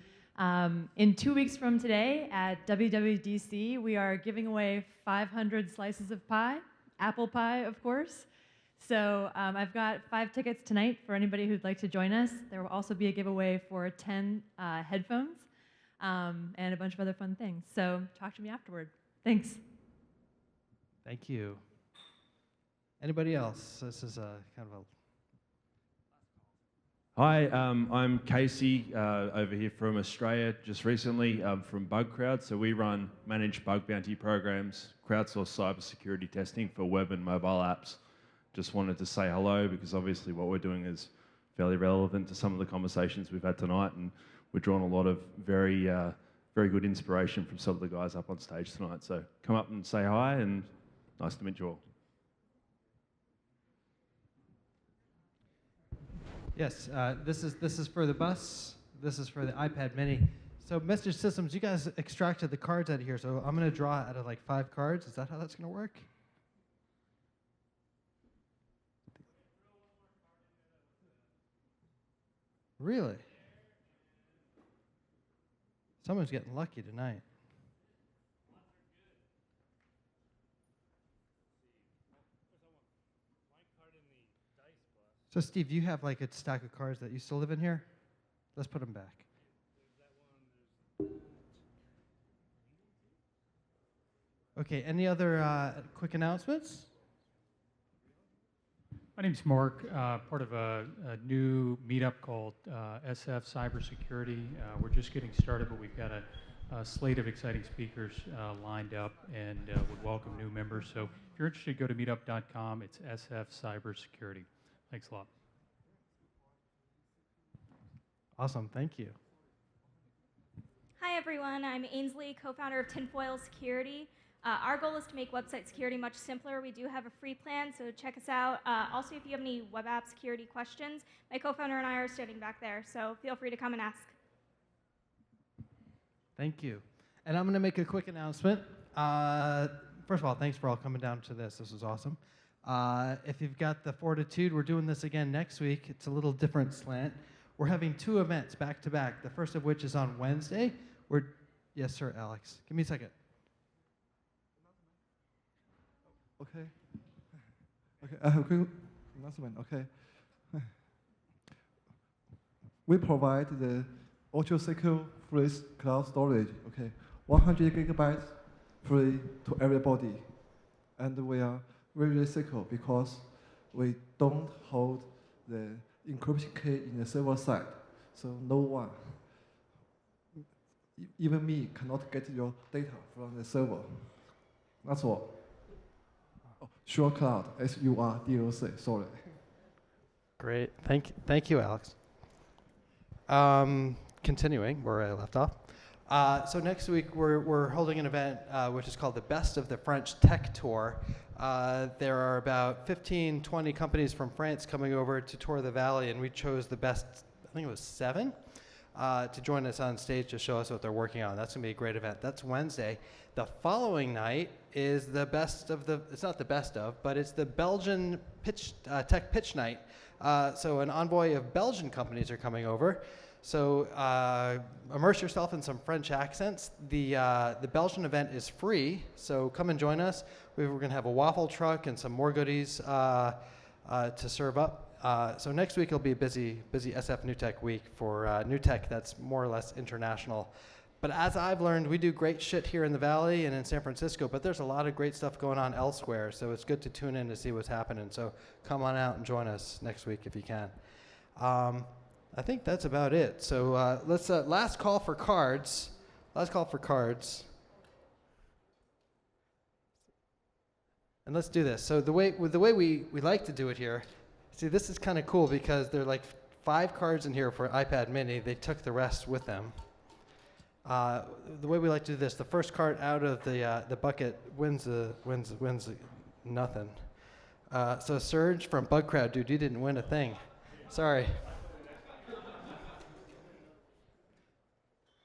in 2 weeks from today at WWDC, we are giving away 500 slices of pie. apple pie, of course. So I've got 5 tickets tonight for anybody who'd like to join us. There will also be a giveaway for 10 headphones and a bunch of other fun things. So talk to me afterward. Thanks. Thank you. Anybody else? This is a kind of a... Hi, I'm Casey over here from Australia just recently from Bug Crowd. So we run managed bug bounty programs, crowdsourced cybersecurity testing for web and mobile apps. Just wanted to say hello because obviously what we're doing is fairly relevant to some of the conversations we've had tonight, and we're drawing a lot of very good inspiration from some of the guys up on stage tonight. So come up and say hi, and nice to meet you all. Yes, this is for the bus. This is for the iPad mini. So Message Systems, you guys extracted the cards out of here, so I'm going to draw out of like 5 cards. Is that how that's going to work? Really? Someone's getting lucky tonight. So Steve, you have like a stack of cards that you still live in here? Let's put them back. Okay, any other quick announcements? My name's Mark, part of a new meetup called SF Cybersecurity. We're just getting started, but we've got a slate of exciting speakers lined up and would welcome new members. So if you're interested, go to meetup.com. It's SF Cybersecurity. Thanks a lot. Awesome, thank you. Hi everyone, I'm Ainsley, co-founder of Tinfoil Security. Our goal is to make website security much simpler. We do have a free plan, so check us out. Also, if you have any web app security questions, my co-founder and I are standing back there, so feel free to come and ask. Thank you. And I'm going to make a quick announcement. First of all, thanks for all coming down to this. This was awesome. If you've got the fortitude, we're doing this again next week. It's a little different slant. We're having 2 events back to back, the first of which is on Wednesday. Yes, sir, Alex. Give me a second. Okay. Okay, I have a quick announcement. Okay. We provide the ultra-secure free cloud storage. Okay, 100 gigabytes free to everybody, and we are very secure because we don't hold the encryption key in the server side, so no one, even me, cannot get your data from the server. That's all. Oh, Sure Cloud, SURDOC, sorry. Great. Thank you, Alex. Continuing where I left off. So next week we're holding an event which is called the Best of the French Tech Tour. There are about 15, 20 companies from France coming over to tour the Valley, and we chose the best, I think it was 7, to join us on stage to show us what they're working on. That's going to be a great event. That's Wednesday. The following night is the best of the, it's not the best of, but it's the Belgian tech pitch night. So an envoy of Belgian companies are coming over. So immerse yourself in some French accents. The Belgian event is free, so come and join us. We're going to have a waffle truck and some more goodies to serve up. So next week will be a busy SF New Tech week for new tech that's more or less international. But as I've learned, we do great shit here in the Valley and in San Francisco, but there's a lot of great stuff going on elsewhere, so it's good to tune in to see what's happening. So come on out and join us next week if you can. I think that's about it. So let's last call for cards. Last call for cards. And let's do this. So the way we like to do it here, see, this is kind of cool because there are like 5 cards in here for iPad mini. They took the rest with them. The way we like to do this, the first card out of the bucket wins nothing. So Serge from Bug Crowd, dude, you didn't win a thing. Sorry.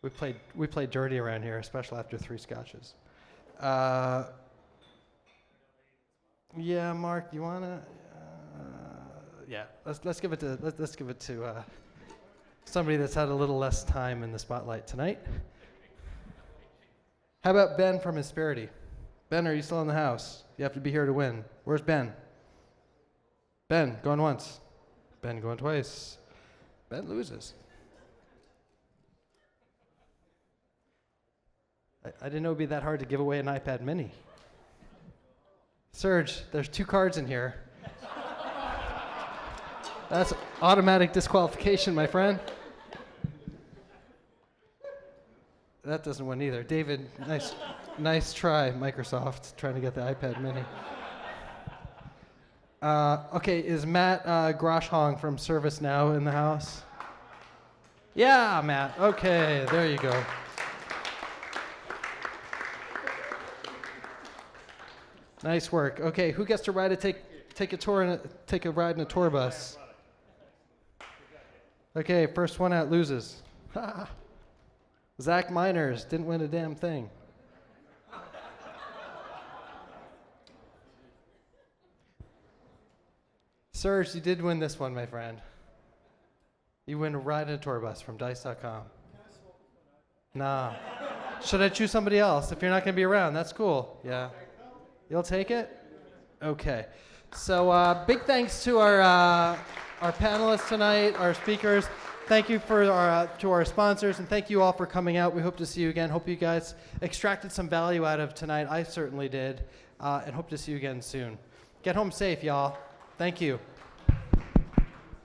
We played dirty around here, especially after 3 scotches. Yeah, Mark, you wanna? Yeah, let's give it to somebody that's had a little less time in the spotlight tonight. How about Ben from Hesperity? Ben, are you still in the house? You have to be here to win. Where's Ben? Ben, going once. Ben, going twice. Ben loses. I didn't know it'd be that hard to give away an iPad mini. Serge, there's 2 cards in here. That's automatic disqualification, my friend. That doesn't win either. David, nice try, Microsoft, trying to get the iPad mini. Okay, is Matt Groshong from ServiceNow in the house? Yeah, Matt. Okay, there you go. Nice work. Okay, who gets to take a ride in a tour bus? Okay, first one out loses. Zach Miners didn't win a damn thing. Serge, you did win this one, my friend. You win a ride in a tour bus from dice.com. Nah. Should I choose somebody else? If you're not going to be around, that's cool. Yeah. You'll take it? Okay. So big thanks to our panelists tonight, our speakers. Thank you to our sponsors, and thank you all for coming out. We hope to see you again. Hope you guys extracted some value out of tonight. I certainly did, and hope to see you again soon. Get home safe, y'all. Thank you.